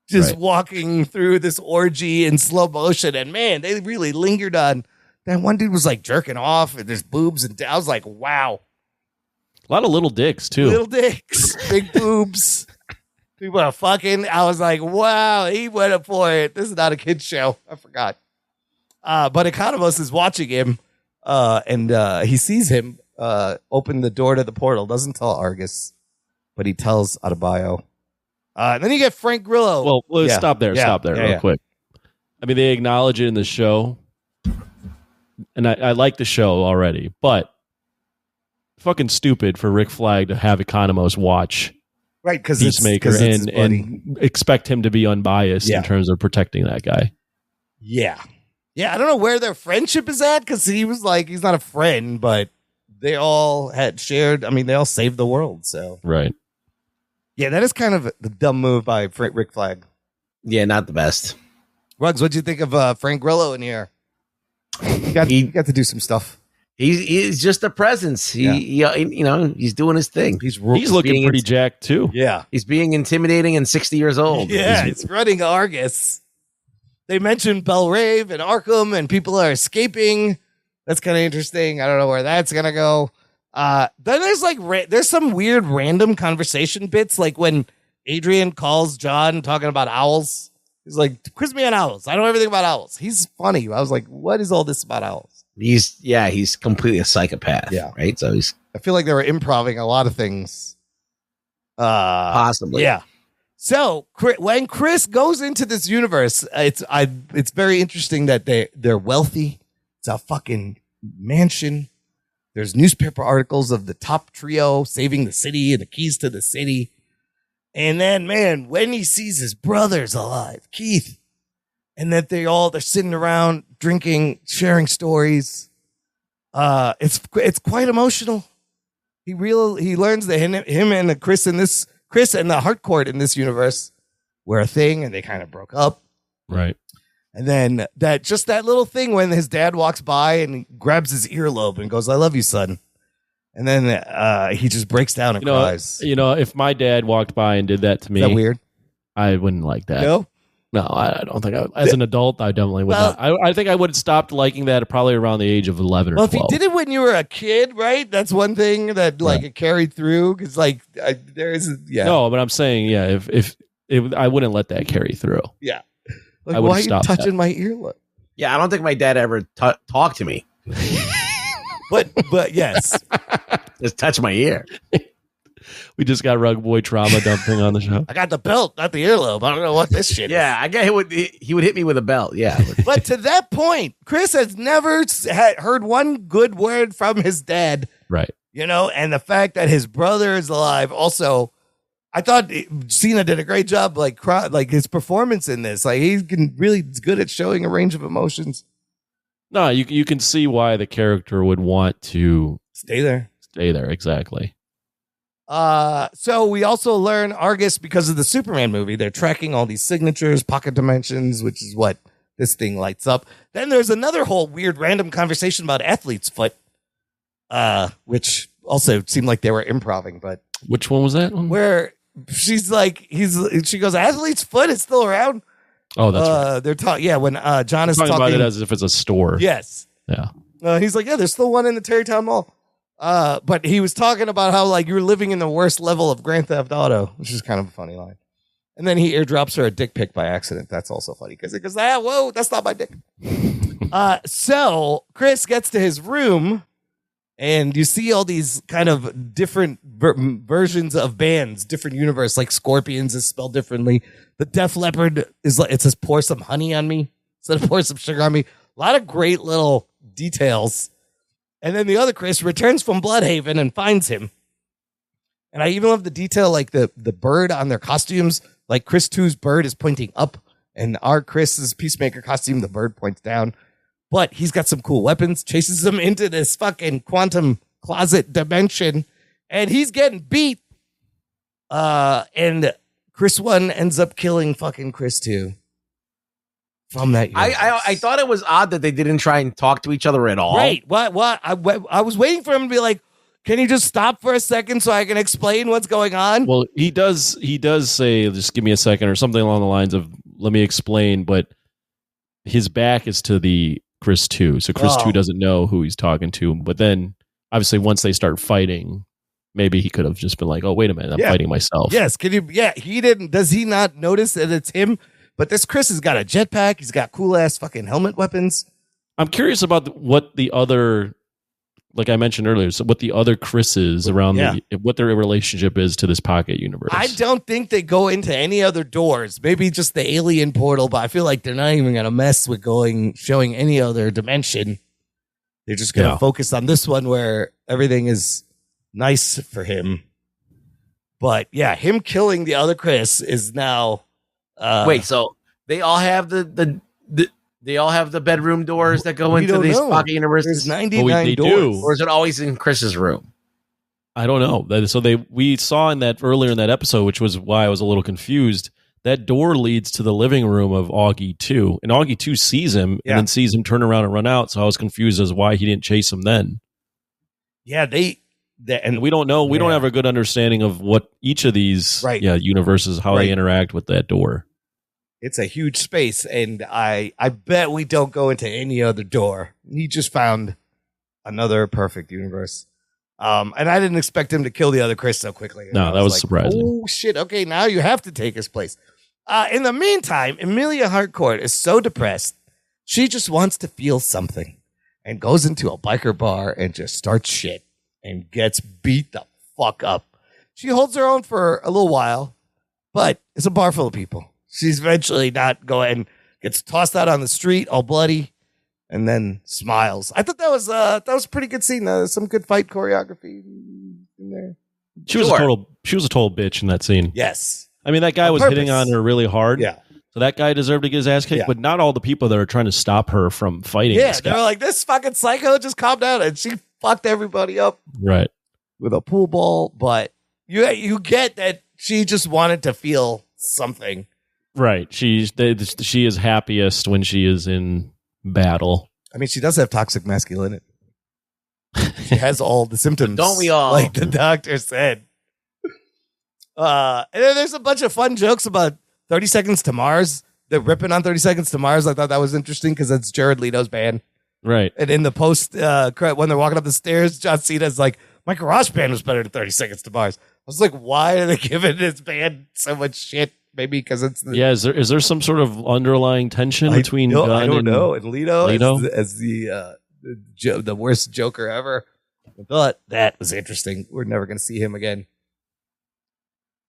Just walking through this orgy in slow motion. And man, they really lingered on that. One dude was like jerking off and there's boobs. And I was like, wow. A lot of little dicks, too. Little dicks, big boobs. People are fucking. I was like, wow, he went up for it. This is not a kid's show. I forgot. But Economos is watching him and he sees him open the door to the portal. Doesn't tell Argus, but he tells Adebayo. And then you get Frank Grillo. Well, stop there real quick. I mean, they acknowledge it in the show, and I like the show already, but fucking stupid for Rick Flag to have Economos watch because Peacemaker and expect him to be unbiased in terms of protecting that guy. Yeah. I don't know where their friendship is at because he was like, he's not a friend, but they all had shared. I mean, they all saved the world. So right. Yeah, that is kind of the dumb move by Rick Flag. Yeah, not the best. Ruggs, what'd you think of Frank Grillo in here? He got to do some stuff. He's just a presence. He's doing his thing. He's looking pretty jacked too. Yeah, he's being intimidating and 60 years old. Yeah, he's running Argus. They mentioned Belrave and Arkham, and people are escaping. That's kind of interesting. I don't know where that's gonna go. Then there's there's some weird random conversation bits, like when Adrian calls John talking about owls. He's like, "Quiz me on owls. I know everything about owls." He's funny. I was like, "What is all this about owls?" He's completely a psychopath. Yeah, right. So I feel like they were improvising a lot of things. Possibly. Yeah. So when Chris goes into this universe, it's very interesting that they're wealthy. It's a fucking mansion. There's newspaper articles of the top trio saving the city and the keys to the city. And then, man, when he sees his brothers alive, Keith, and that they're sitting around drinking, sharing stories, it's quite emotional. He learns that him and Chris and the Harcourt in this universe were a thing, and they kind of broke up. Right. And then that little thing when his dad walks by and he grabs his earlobe and goes, "I love you, son." And then he just breaks down and cries. If my dad walked by and did that to me, is that weird? I wouldn't like that. No, I don't think. As an adult, I definitely would not. I think I would have stopped liking that probably around the age of 11 or 12. If you did it when you were a kid, right? That's one thing that it carried through because No, but I'm saying if I wouldn't let that carry through. Yeah. I would why are you stop touching my earlobe? Yeah, I don't think my dad ever talked to me. But yes, just touch my ear. We just got Rugboy trauma dumping on the show. I got the belt, not the earlobe. I don't know what this shit is. Yeah, I guess he would hit me with a belt. Yeah. But to that point, Chris has never heard one good word from his dad. Right. You know, and the fact that his brother is alive. Also, I thought Cena did a great job, like his performance in this. Like he's really good at showing a range of emotions. No, you can see why the character would want to stay there. Stay there, exactly. So we also learn Argus, because of the Superman movie, they're tracking all these signatures, pocket dimensions, which is what this thing lights up. Then there's another whole weird random conversation about athlete's foot, which also seemed like they were improvising. But which one was that? Where she's like, she goes, athlete's foot is still around. Oh, that's right. They're talking. Yeah, when John is talking about it as if it's a store. Yes. Yeah. He's like, yeah, there's still one in the Tarrytown Mall. But he was talking about how like you're living in the worst level of Grand Theft Auto, which is kind of a funny line. And then he airdrops her a dick pic by accident. That's also funny because whoa, that's not my dick. So Chris gets to his room, and you see all these kind of different versions of bands, different universe. Like Scorpions is spelled differently. The Def Leppard is like, it says pour some honey on me instead of pour some sugar on me. A lot of great little details. And then the other Chris returns from Bloodhaven and finds him. And I even love the detail, like the bird on their costumes. Like Chris 2's bird is pointing up, and our Chris's Peacemaker costume, the bird points down. But he's got some cool weapons, chases him into this fucking quantum closet dimension, and he's getting beat. And Chris 1 ends up killing fucking Chris 2. From that universe. I thought it was odd that they didn't try and talk to each other at all. Right. What? I was waiting for him to be like, can you just stop for a second so I can explain what's going on? Well, he does say, just give me a second or something along the lines of, let me explain, but his back is to the Chris 2. So Chris 2 doesn't know who he's talking to. But then obviously once they start fighting, maybe he could have just been like, oh, wait a minute, I'm fighting myself. Yes. Can you? Yeah, he didn't. Does he not notice that it's him? But this Chris has got a jetpack. He's got cool ass fucking helmet weapons. I'm curious about what the other, like I mentioned earlier, so what the other Chris's around what their relationship is to this pocket universe. I don't think they go into any other doors. Maybe just the alien portal, but I feel like they're not even going to mess with showing any other dimension. They're just going to focus on this one where everything is nice for him. But yeah, him killing the other Chris is now. Wait, so they all have they all have the bedroom doors that go into these pocket universes? There's 99 doors. Do. Or is it always in Chris's room? I don't know. So we saw in that earlier in that episode, which was why I was a little confused. That door leads to the living room of Augie 2. And Augie 2 sees him and then sees him turn around and run out. So I was confused as why he didn't chase him then. Yeah, and we don't know. We don't have a good understanding of what each of these universes, how they interact with that door. It's a huge space, and I bet we don't go into any other door. He just found another perfect universe. And I didn't expect him to kill the other Chris so quickly. No, that was surprising. Oh, shit. Okay, now you have to take his place. In the meantime, Emilia Harcourt is so depressed, she just wants to feel something and goes into a biker bar and just starts shit and gets beat the fuck up. She holds her own for a little while, but it's a bar full of people. She's eventually not going, gets tossed out on the street, all bloody, and then smiles. I thought that was a pretty good scene. Some good fight choreography in there. She was a total bitch in that scene. Yes. I mean, that guy was hitting on her really hard. Yeah. So that guy deserved to get his ass kicked, but not all the people that are trying to stop her from fighting. Yeah, this guy. they were like, this fucking psycho just calmed down, and she fucked everybody up. Right. With a pool ball, but you get that she just wanted to feel something. Right. She is happiest when she is in battle. I mean, she does have toxic masculinity. She has all the symptoms. Don't we all? Like the doctor said. And then there's a bunch of fun jokes about 30 Seconds to Mars. They're ripping on 30 Seconds to Mars. I thought that was interesting because that's Jared Leto's band. Right. And in the post, when they're walking up the stairs, John Cena's like, my garage band was better than 30 Seconds to Mars. I was like, why are they giving this band so much shit? Maybe because it's the... Yeah, is there some sort of underlying tension between Gunn I don't know. And Leto? As the worst Joker ever. I thought that was interesting. We're never going to see him again.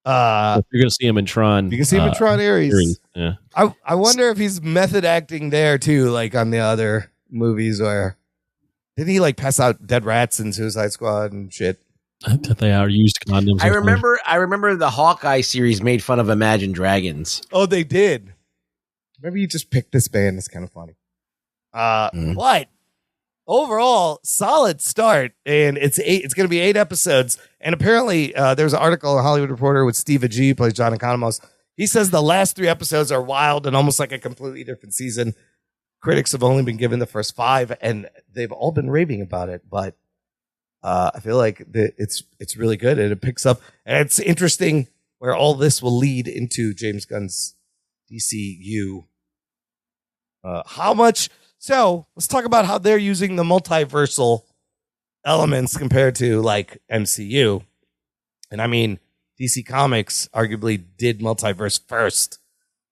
You're gonna see him in Tron. You can see him in Tron Ares. Yeah. I wonder if he's method acting there too, like on the other movies where did he like pass out dead rats in Suicide Squad and shit? That they are used condoms. I remember the Hawkeye series made fun of Imagine Dragons. Oh, they did. Maybe you just picked this band. It's kind of funny. But overall, solid start, and it's going to be 8 episodes. And apparently, there's an article in Hollywood Reporter with Steve Agee, who plays John Economos. He says the last 3 episodes are wild and almost like a completely different season. Critics have only been given the first 5, and they've all been raving about it. But I feel like it's really good, and it picks up. And it's interesting where all this will lead into James Gunn's DCU. How much? So let's talk about how they're using the multiversal elements compared to like MCU. And I mean, DC Comics arguably did multiverse first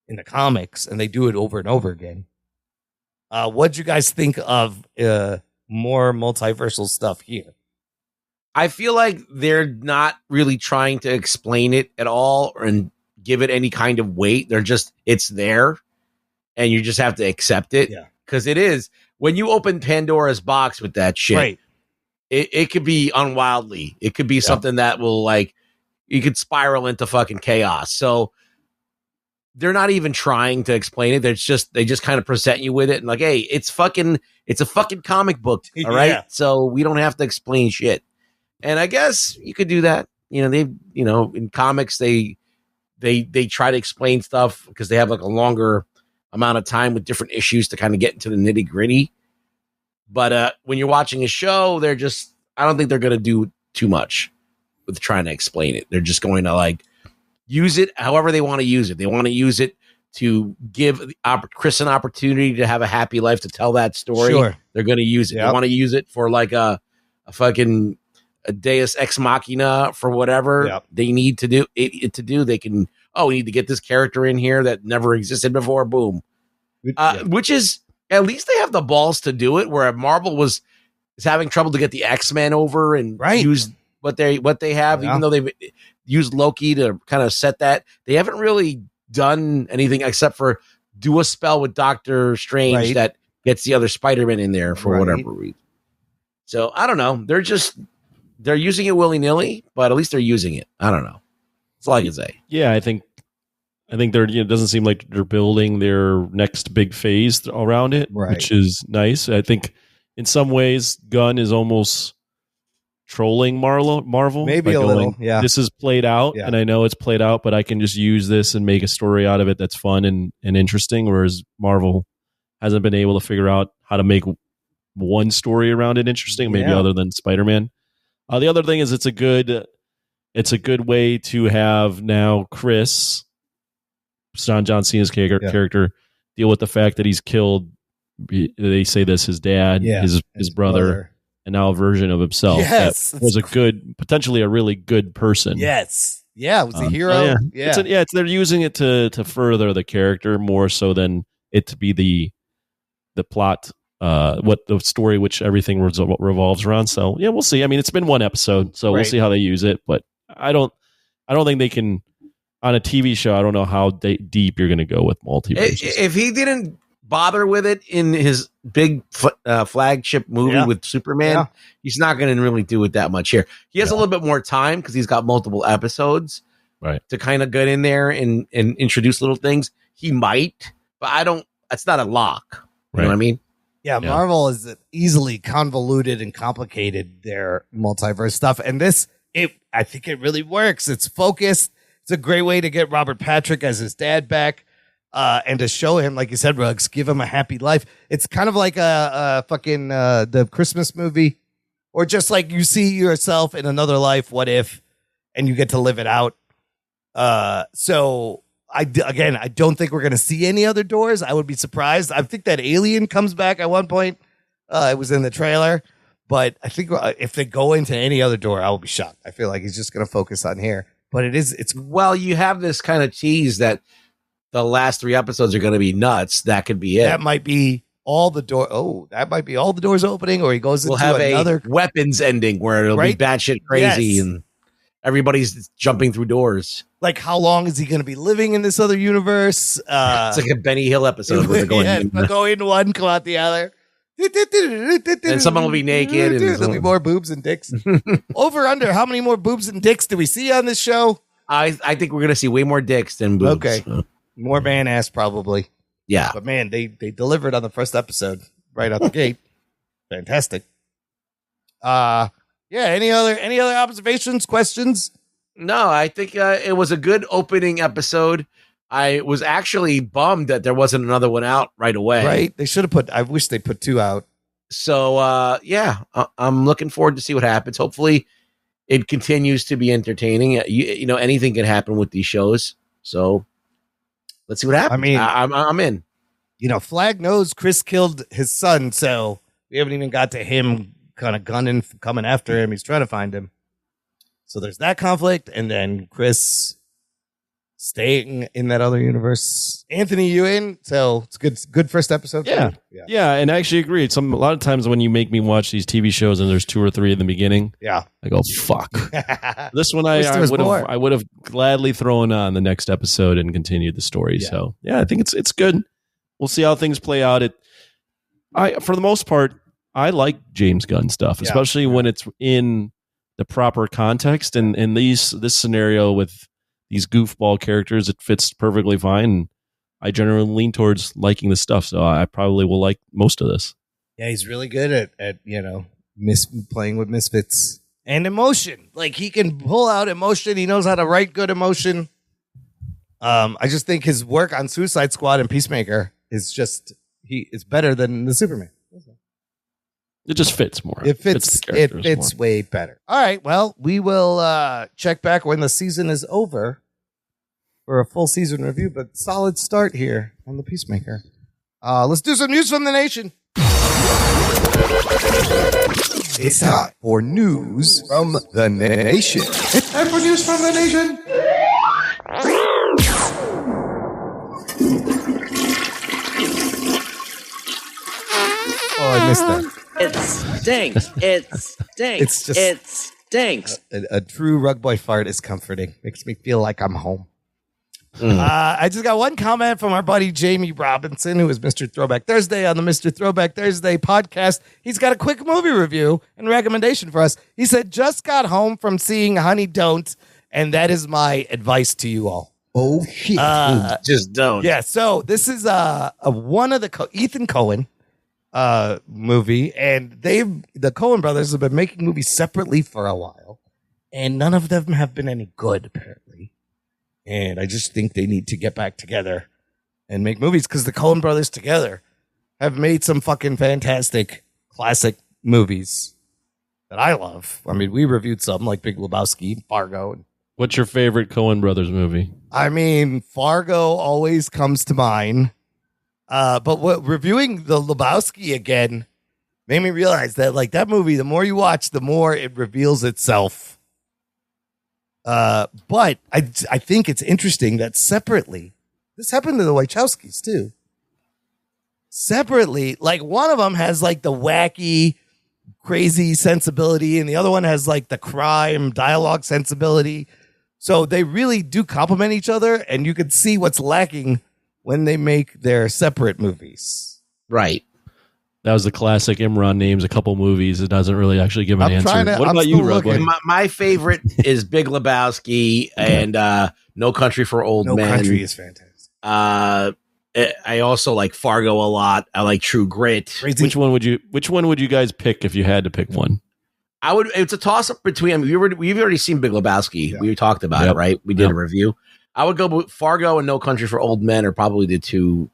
in the comics, and they do it over and over again. What'd you guys think of more multiversal stuff here? I feel like they're not really trying to explain it at all and give it any kind of weight. They're just, it's there, and you just have to accept it. Yeah. Because it is, when you open Pandora's box with that shit, Right. it could be unwildly. It could be something that will, like, you could spiral into fucking chaos. So they're not even trying to explain it. They just kind of present you with it and like, hey, it's a fucking comic book. All right. Yeah. So we don't have to explain shit. And I guess you could do that. In comics, they try to explain stuff because they have like a longer amount of time with different issues to kind of get into the nitty gritty. But when you're watching a show, I don't think they're going to do too much with trying to explain it. They're just going to like use it however they want to use it. They want to use it to give Chris an opportunity to have a happy life, to tell that story. Sure. They're going to use it. Yep. They want to use it for like a fucking a Deus Ex Machina for whatever they need to do it to do. They can, we need to get this character in here that never existed before. Boom. Which is, at least they have the balls to do it, where Marvel is having trouble to get the X-Men over and use what they have, even though they've used Loki to kind of set that. They haven't really done anything except for do a spell with Doctor Strange that gets the other Spider-Man in there for whatever reason. So I don't know. They're using it willy-nilly, but at least they're using it. I don't know. That's all I can say. Yeah, I think they're. It doesn't seem like they're building their next big phase around it, which is nice. I think in some ways, Gunn is almost trolling Marvel. Maybe a little. Yeah, this is played out, and I know it's played out, but I can just use this and make a story out of it that's fun and interesting. Whereas Marvel hasn't been able to figure out how to make one story around it interesting, maybe other than Spider-Man. The other thing is it's a good way to have now Chris, John Cena's character, deal with the fact that he's killed. They say this his dad, his brother, and now a version of himself. Yes, that was potentially a really good person. Yes, it was a hero. They're using it to further the character more so than it to be the plot. What the story, which everything revolves around. So we'll see. I mean, it's been 1 episode, so we'll see how they use it. But I don't think they can on a TV show. I don't know how deep you're going to go with multiverse. If he didn't bother with it in his big flagship movie with Superman, he's not going to really do it that much here. He has a little bit more time because he's got multiple episodes, to kind of get in there and introduce little things. He might, but I don't. That's not a lock. You know what I mean? Yeah, Marvel is easily convoluted and complicated, their multiverse stuff. And I think it really works. It's focused. It's a great way to get Robert Patrick as his dad back and to show him, like you said, Ruggs, give him a happy life. It's kind of like a fucking the Christmas movie, or just like you see yourself in another life, what if, and you get to live it out. So I don't think we're going to see any other doors. I would be surprised. I think that Alien comes back at one point. It was in the trailer. But I think if they go into any other door, I will be shocked. I feel like he's just going to focus on here. But well, you have this kind of tease that the last 3 episodes are going to be nuts. That could be it. That might be all the door. Oh, that might be all the doors opening, or he goes into another weapons ending where it'll be batshit crazy. Yes. And everybody's jumping through doors. Like, how long is he going to be living in this other universe? It's like a Benny Hill episode where they're going, go in one, come out the other. And someone will be naked. And there'll be more boobs and dicks. Over under, how many more boobs and dicks do we see on this show? I think we're going to see way more dicks than boobs. Okay. More man ass, probably. Yeah. But man, they delivered on the first episode right out the gate. Fantastic. Yeah, any other observations, questions? No, I think it was a good opening episode. I was actually bummed that there wasn't another one out right away. Right? They should have I wish they put 2 out. So, yeah, I'm looking forward to see what happens. Hopefully it continues to be entertaining. You know, anything can happen with these shows. So let's see what happens. I mean, I'm in. You know, Flag knows Chris killed his son, so we haven't even got to him kind of gunning, coming after him. He's trying to find him. So there's that conflict, and then Chris staying in that other universe. Anthony, you in? So it's good first episode. Yeah. And I actually agree. A lot of times when you make me watch these TV shows and there's 2 or 3 in the beginning, yeah, I go fuck. This one I would have gladly thrown on the next episode and continued the story. Yeah. So yeah, I think it's good. We'll see how things play out. For the most part, I like James Gunn stuff, especially when it's in the proper context. And in this scenario with these goofball characters, it fits perfectly fine. And I generally lean towards liking this stuff, so I probably will like most of this. Yeah, he's really good at playing with misfits and emotion. Like, he can pull out emotion. He knows how to write good emotion. I just think his work on Suicide Squad and Peacemaker is it's better than the Superman. It just fits more. It fits way better. All right. Well, we will check back when the season is over for a full season review, but solid start here on the Peacemaker. Let's do some news from the nation. It's time for news from the nation. It's time for news from the nation. Oh, I missed that. It stinks. It stinks. It stinks. A true Rugboy fart is comforting. Makes me feel like I'm home. I just got one comment from our buddy Jamie Robinson, who is Mr. Throwback Thursday on the Mr. Throwback Thursday podcast. He's got a quick movie review and recommendation for us. He said, just got home from seeing Honey Don't, and that is my advice to you all. Oh, shit. Just don't. Yeah, so this is one of the Ethan Coen movie, and the Coen Brothers have been making movies separately for a while, and none of them have been any good, apparently. And I just think they need to get back together and make movies, because the Coen Brothers together have made some fucking fantastic classic movies that I love. I mean, we reviewed some like Big Lebowski, Fargo. What's your favorite Coen Brothers movie? I mean, Fargo always comes to mind. But reviewing the Lebowski again made me realize that, like, that movie, the more you watch, the more it reveals itself. But I think it's interesting that separately, this happened to the Wachowskis too. Separately, like, one of them has like the wacky, crazy sensibility, and the other one has like the crime dialogue sensibility. So they really do complement each other, and you can see what's lacking when they make their separate movies. Right. That was the classic Imran names a couple movies. It doesn't really actually give an answer. What about you, Rugboy? My favorite is Big Lebowski and No Country for Old Men. No Country is fantastic. I also like Fargo a lot. I like True Grit. Crazy. Which one would you guys pick if you had to pick one? It's a toss up between. We've already seen Big Lebowski. Yeah. We talked about it, right? We did a review. I would go with Fargo and No Country for Old Men are probably the two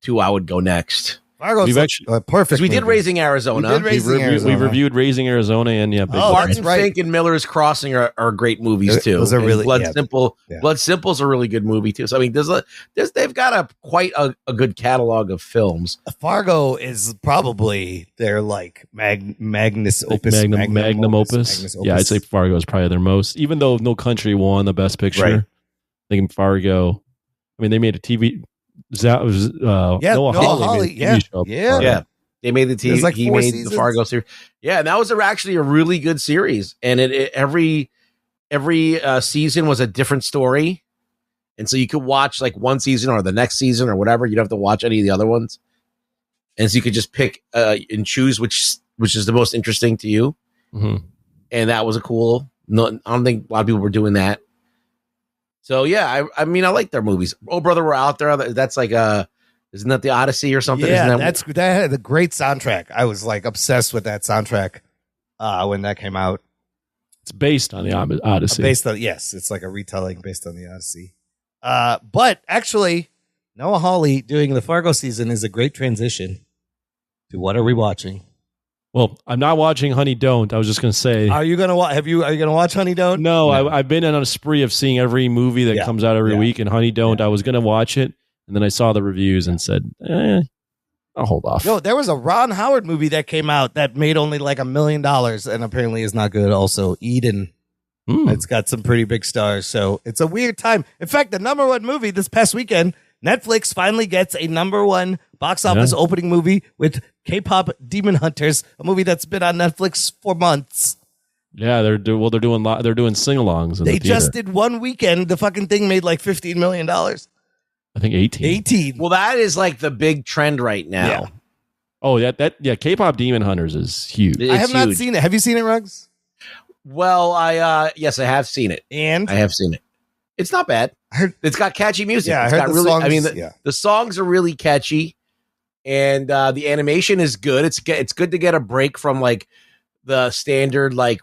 I would go next. Fargo's perfect. Because we did Raising Arizona. We reviewed Raising Arizona and Barton Fink and Miller's Crossing are great movies too. Those are really Blood Simple. Yeah. Blood Simple's a really good movie too. So I mean, they've got quite a good catalog of films. Fargo is probably their like magnus opus. Magnum opus. Yeah, I'd say Fargo is probably their most. Even though No Country won the Best Picture, I think Fargo. I mean, they made a TV. Noah Hawley made a TV show. Yeah. They made the TV. Like he made the Fargo series. Yeah, and that was actually a really good series. And every season was a different story. And so you could watch like one season or the next season or whatever. You don't have to watch any of the other ones. And so you could just pick and choose which is the most interesting to you. Mm-hmm. And that was a cool. No, I don't think a lot of people were doing that. So yeah, I mean, I like their movies. Oh Brother, We're Out There. That's like isn't that the Odyssey or something? Yeah, that had a great soundtrack. I was like obsessed with that soundtrack when that came out. It's based on the Odyssey. Yes, it's like a retelling based on the Odyssey. But actually, Noah Hawley doing the Fargo season is a great transition to what are we watching? Well, I'm not watching Honey Don't. I was just going to say. Are you going to watch? Are you going to watch Honey Don't? No, I've been on a spree of seeing every movie that comes out every week, and Honey Don't. I was going to watch it, and then I saw the reviews and said, I'll hold off. No, there was a Ron Howard movie that came out that made only like $1 million, and apparently is not good. Also, Eden. It's got some pretty big stars, so it's a weird time. In fact, the number one movie this past weekend, Netflix finally gets a number one box office opening movie with K-pop Demon Hunters, a movie that's been on Netflix for months. Yeah, they're doing sing-alongs. They just did one weekend. The fucking thing made like $15 million. I think 18. Well, that is like the big trend right now. Yeah. Oh, K-pop Demon Hunters is huge. I have not seen it. Have you seen it, Ruggs? Well, yes, I have seen it. And I have seen it. It's not bad. It's got catchy music. Yeah, it's got really. Songs, I mean, the songs are really catchy, and the animation is good. It's good to get a break from like the standard like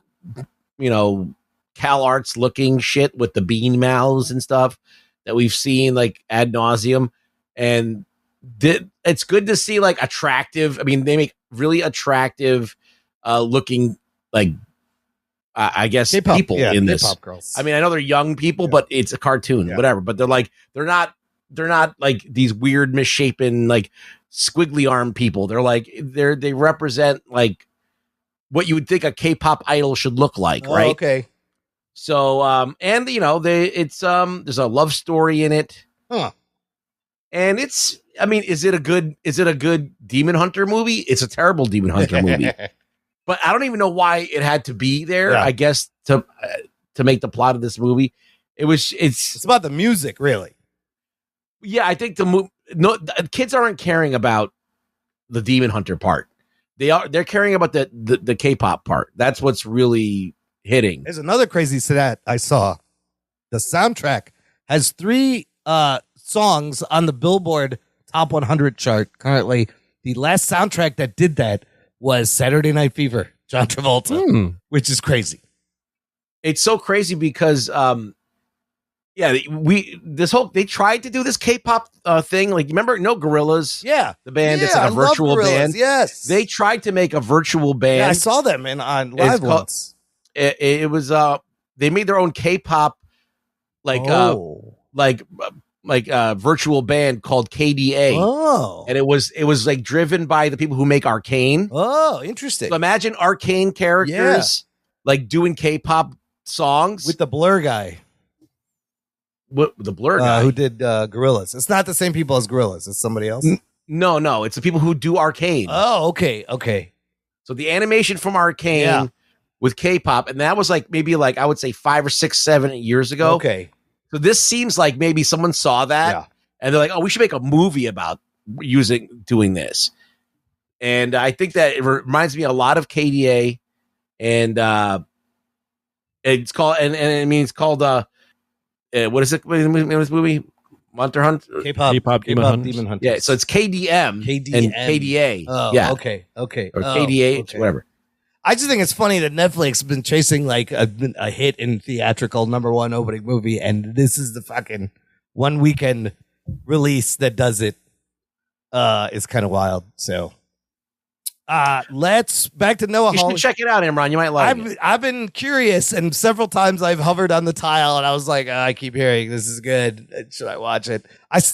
Cal Arts looking shit with the bean mouths and stuff that we've seen like ad nauseum. And it's good to see like attractive. I mean, they make really attractive looking like. I guess K-pop, people in this. K-pop girls. I mean, I know they're young people, but it's a cartoon, whatever. But they're not like these weird misshapen like squiggly arm people. They're like they represent like what you would think a K-pop idol should look like, right? Okay. So and there's a love story in it. Huh. And is it a good Demon Hunter movie? It's a terrible Demon Hunter movie. But I don't even know why it had to be there. Yeah. I guess to make the plot of this movie, it's about the music, really. Yeah, I think the kids aren't caring about the Demon Hunter part. They're caring about the K-pop part. That's what's really hitting. There's another crazy stat I saw. The soundtrack has 3 songs on the Billboard Top 100 chart currently. The last soundtrack that did that was Saturday Night Fever, John Travolta, which is crazy. It's so crazy because, they tried to do this K-pop thing. Like, remember, Gorillaz? Yeah. The band that's like a virtual band. Yes. They tried to make a virtual band. Yeah, I saw them on live once. It was, they made their own K-pop, virtual band called KDA. Oh. And it was like driven by the people who make Arcane. Oh, interesting. So imagine Arcane characters like doing K-pop songs with the Blur guy. What the Blur guy who did Gorillaz. It's not the same people as Gorillaz. It's somebody else. No, it's the people who do Arcane. Oh, okay. So the animation from Arcane with K-pop, and that was like maybe like I would say 5 or 6, 7 years ago. Okay. So this seems like maybe someone saw that and they're like, oh, we should make a movie about doing this. And I think that it reminds me a lot of KDA, and it's called what is it? This movie? Monster Hunt? K-pop Demon Hunters. Yeah, so it's KDM and KDA. Oh, yeah. Okay. Or KDH, whatever. I just think it's funny that Netflix has been chasing like a hit in theatrical number one opening movie, and this is the fucking one weekend release that does it. It's kind of wild. So, let's back to Noah Hawley. You should check it out, Imran. You might like it. I've been curious, and several times I've hovered on the tile, and I was like, I keep hearing this is good. Should I watch it?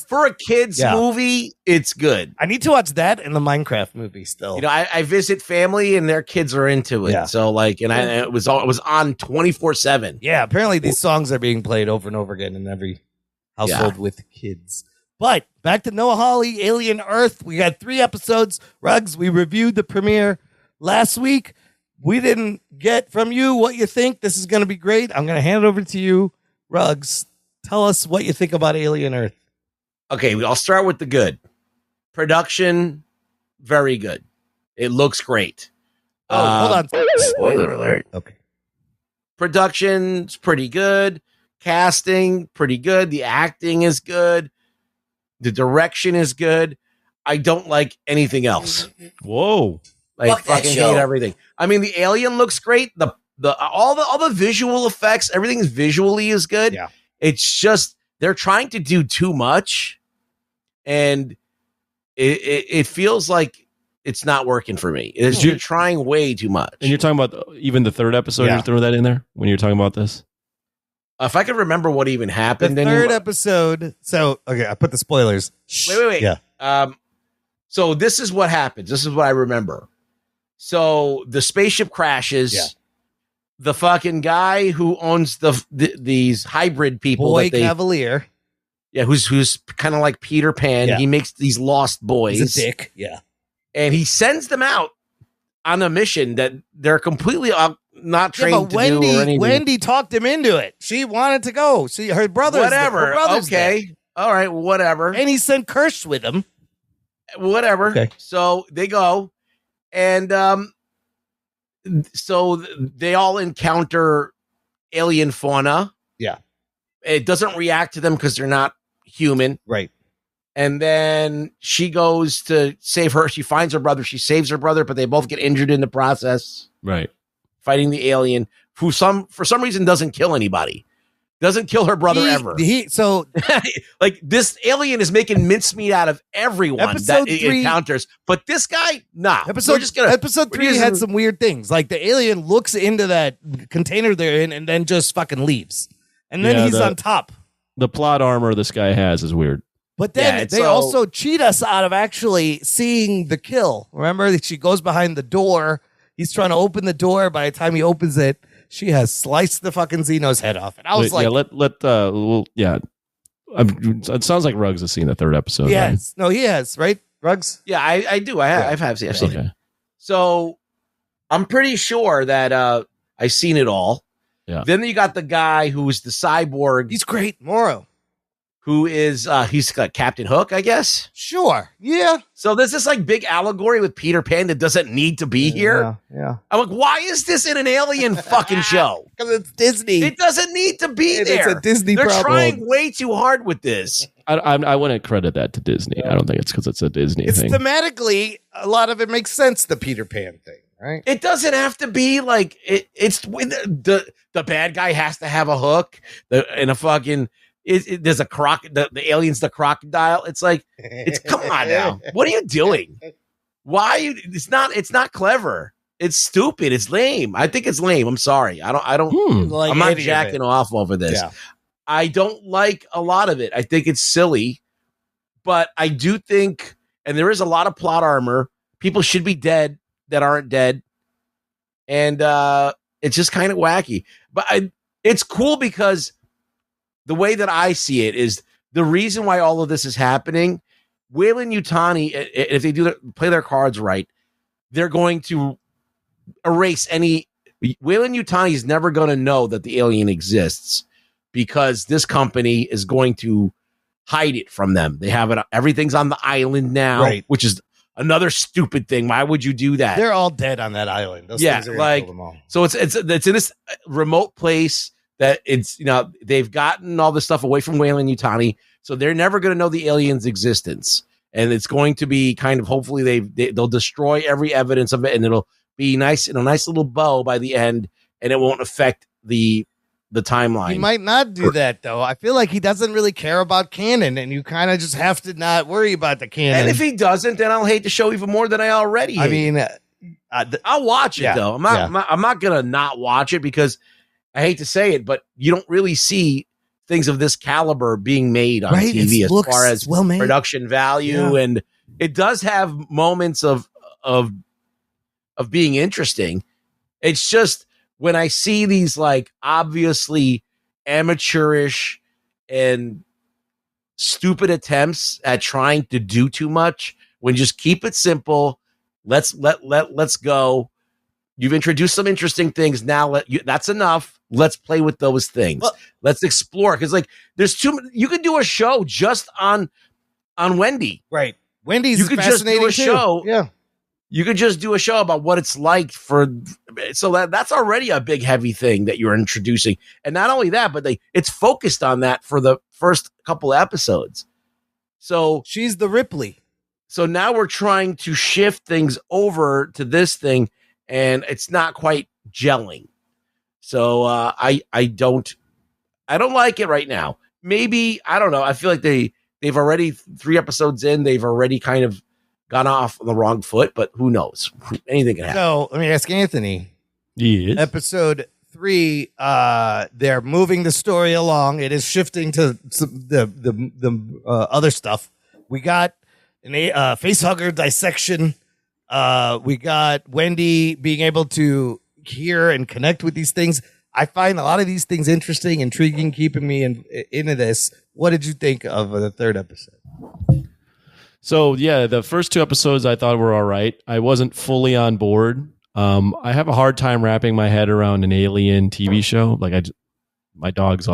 For a kid's movie, it's good. I need to watch that and the Minecraft movie still. I visit family, and their kids are into it. Yeah. So it was on 24/7. Yeah, apparently these songs are being played over and over again in every household with kids. But back to Noah Hawley, Alien Earth. We got 3 episodes. Ruggs, we reviewed the premiere last week. we didn't get from you what you think. This is going to be great. I'm going to hand it over to you, Ruggs. Tell us what you think about Alien Earth. Okay, I'll start with the good. Production, very good. It looks great. Hold on. Spoiler alert. Okay. Production's pretty good. Casting, pretty good. The acting is good. The direction is good. I don't like anything else. Whoa. Like fucking hate everything. I mean, the alien looks great. All the visual effects, everything visually is good. Yeah. It's just they're trying to do too much, and it feels like it's not working for me. You're trying way too much. And you're talking about even the third episode. Yeah. You're throwing that in there when you're talking about this. If I could remember what even happened, The third episode. So, okay, I put the spoilers. Wait. Yeah. So this is what happens. This is what I remember. So the spaceship crashes. Yeah. The fucking guy who owns these hybrid people, Boy Cavalier. Yeah, who's kind of like Peter Pan. Yeah. He makes these lost boys. He's a dick. Yeah. And he sends them out on a mission that they're completely not trained to do or anything. Wendy talked him into it. She wanted to go. See, her brother. Whatever. Okay. All right. Whatever. And he sent Kirsch with him. Whatever. Okay. So they go, and so they all encounter alien fauna. Yeah. It doesn't react to them because they're not human. Right. And then she goes to save her. She finds her brother. She saves her brother, but they both get injured in the process. Right. Fighting the alien, who for some reason doesn't kill anybody. Doesn't kill her brother ever. Like this alien is making mincemeat out of everyone that it encounters. But this guy, nah. Episode 3 had some weird things. Like the alien looks into that container they're in and then just fucking leaves. And then he's on top. The plot armor this guy has is weird. But then they also cheat us out of actually seeing the kill. Remember that she goes behind the door. He's trying to open the door. By the time he opens it, she has sliced the fucking Xeno's head off. And I was like, it sounds like Ruggs has seen the third episode. Yes. Right? No, he has, right? Ruggs? Yeah, I do. I've seen it. So I'm pretty sure that I've seen it all. Yeah. Then you got the guy who's the cyborg. He's great. Morrow. Who is he's Captain Hook, I guess. Sure. Yeah. So there's this like big allegory with Peter Pan that doesn't need to be here. Yeah. I'm like, why is this in an alien fucking show? Because it's Disney. It doesn't need to be there. It's a Disney They're problem. trying way too hard with this. I wouldn't credit that to Disney. I don't think it's because it's a Disney thing. Thematically, a lot of it makes sense, the Peter Pan thing, right? It doesn't have to be like it's the bad guy has to have a hook and a fucking. There's a the alien's the crocodile. It's like, come on now. What are you doing? Why are you? It's not clever. It's stupid. It's lame. I think it's lame. I'm sorry. I don't. Like I'm not any of jacking it. off over this. Yeah. I don't like a lot of it. I think it's silly, but I do think, and there is a lot of plot armor. People should be dead that aren't dead, and it's just kind of wacky. But it's cool because. The way that I see it is the reason why all of this is happening. Weyland-Yutani, if they play their cards right, they're going to erase any. Weyland-Yutani is never going to know that the alien exists because this company is going to hide it from them. They have it. Everything's on the island now, Right. Which is another stupid thing. Why would you do that? They're all dead on that island. Those things are gonna kill them all. So it's in this remote place. That it's, they've gotten all this stuff away from Weyland-Yutani, so they're never going to know the alien's existence. And it's going to be kind of, hopefully they'll destroy every evidence of it, and it'll be nice in a nice little bow by the end, and it won't affect the timeline. He might not do that, though. I feel like he doesn't really care about canon, and you kind of just have to not worry about the canon. And if he doesn't, then I'll hate the show even more than I already hate. I mean, I'll watch it, though. I'm not going to not watch it because I hate to say it, but you don't really see things of this caliber being made on TV as far as production value, and it does have moments of being interesting. It's just when I see these like obviously amateurish and stupid attempts at trying to do too much, when just keep it simple. Let's go. You've introduced some interesting things. Now that's enough. Let's play with those things. Well, let's explore. Because like there's you could do a show just on Wendy. Right. Wendy's you could fascinating just do a show. Yeah. You could just do a show about what it's like so that's already a big heavy thing that you're introducing. And not only that, but it's focused on that for the first couple of episodes. So she's the Ripley. So now we're trying to shift things over to this thing, and it's not quite gelling. So I don't like it right now. Maybe, I don't know. I feel like they've already 3 episodes in, they've already kind of gone off on the wrong foot, but who knows? Anything can happen. So let me ask Anthony. Yes. Episode 3, they're moving the story along. It is shifting to the other stuff. We got a facehugger dissection. We got Wendy being able to hear and connect with these things. I find a lot of these things interesting, intriguing, keeping me into this. What did you think of the 3rd episode? So yeah, the first 2 episodes I thought were all right. I wasn't fully on board. I have a hard time wrapping my head around an alien TV show. Like my dog's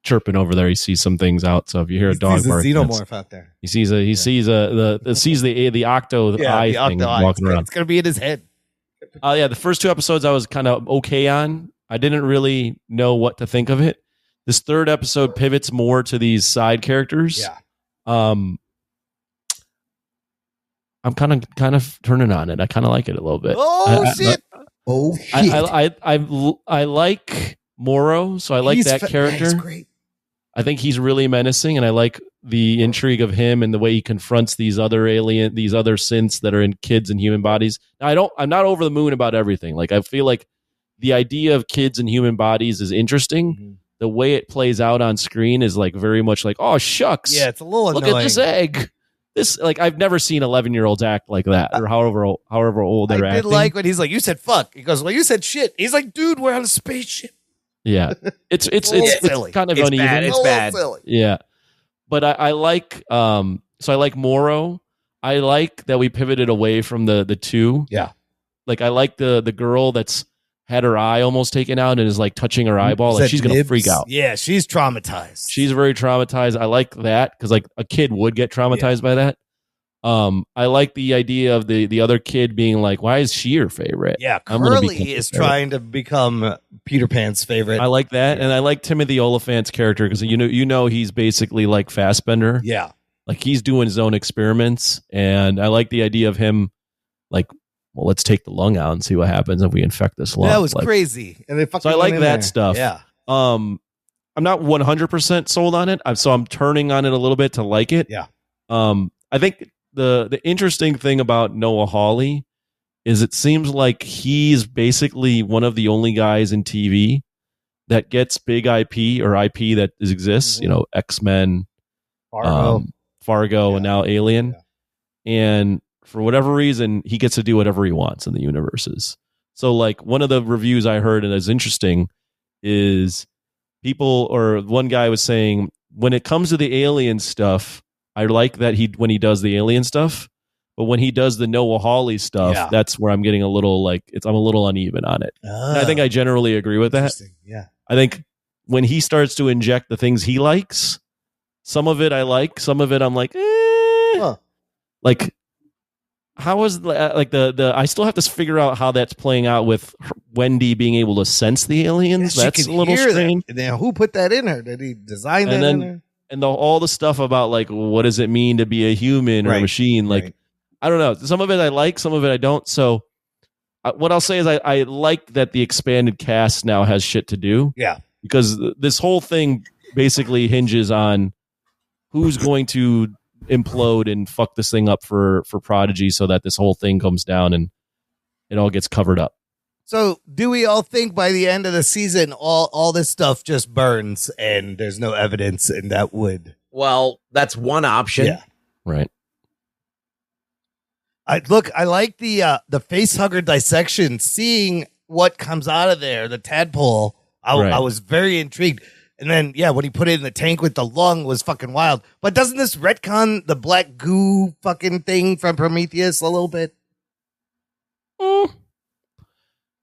chirping over there. He sees some things out. So if you hear a dog bark, xenomorph out there. He sees the octo eye thing walking around. It's gonna be in his head. Yeah, the first 2 episodes I was kind of okay on. I didn't really know what to think of it. This 3rd episode pivots more to these side characters. Yeah. I'm kind of turning on it. I kind of like it a little bit. Shit! I like Morrow, so I like that character. He's great. I think he's really menacing, and I like the intrigue of him and the way he confronts these other synths that are in kids and human bodies. Now, I'm not over the moon about everything. Like I feel like the idea of kids and human bodies is interesting. Mm-hmm. The way it plays out on screen is like very much like, oh shucks, yeah, it's a little look annoying. at this egg. This I've never seen 11-year-olds act like that, or however old they're acting. I did like when he's like, "You said fuck." He goes, "Well, you said shit." He's like, "Dude, we're on a spaceship." Yeah, it's kind of uneven. Bad. It's bad. Silly. Yeah, but I like so I like Morrow. I like that we pivoted away from the 2. Yeah, like I like the girl that's had her eye almost taken out and is like touching her eyeball. Like she's gonna freak out. Yeah, she's traumatized. She's very traumatized. I like that because like a kid would get traumatized by that. I like the idea of the other kid being like, why is she your favorite? Yeah, Curly is trying to become Peter Pan's favorite. I like that, and I like Timothy Oliphant's character because you know he's basically like Fassbender. Yeah, like he's doing his own experiments, and I like the idea of him like, well, let's take the lung out and see what happens if we infect this lung. That was crazy. And they so I like that there. stuff. Yeah. I'm not 100% sold on it. So I'm turning on it a little bit to like it. Yeah. I think the interesting thing about Noah Hawley is it seems like he's basically one of the only guys in TV that gets big IP or IP that exists, Mm-hmm. X-Men, Fargo, and now Alien. Yeah. And for whatever reason, he gets to do whatever he wants in the universes. So like one of the reviews I heard and is interesting is one guy was saying, when it comes to the alien stuff, I like that when he does the alien stuff, but when he does the Noah Hawley stuff, that's where I'm getting a little I'm a little uneven on it. And I think I generally agree with that. Yeah. I think when he starts to inject the things he likes, some of it I like, some of it I'm like, like, how is like the I still have to figure out how that's playing out with Wendy being able to sense the aliens. That's a little strange. Now, who put that in her? Did he design that in her? And all the stuff about like what does it mean to be a human or a machine? Like I don't know. Some of it I like, some of it I don't. So what I'll say is I like that the expanded cast now has shit to do. Yeah, because this whole thing basically hinges on who's going to implode and fuck this thing up for Prodigy so that this whole thing comes down and it all gets covered up. So do we all think by the end of the season all this stuff just burns and there's no evidence and that would? Well, that's one option. Yeah. Right. I like the facehugger dissection, seeing what comes out of there, the tadpole. I was very intrigued. And then, when he put it in the tank with the lung was fucking wild. But doesn't this retcon the black goo fucking thing from Prometheus a little bit?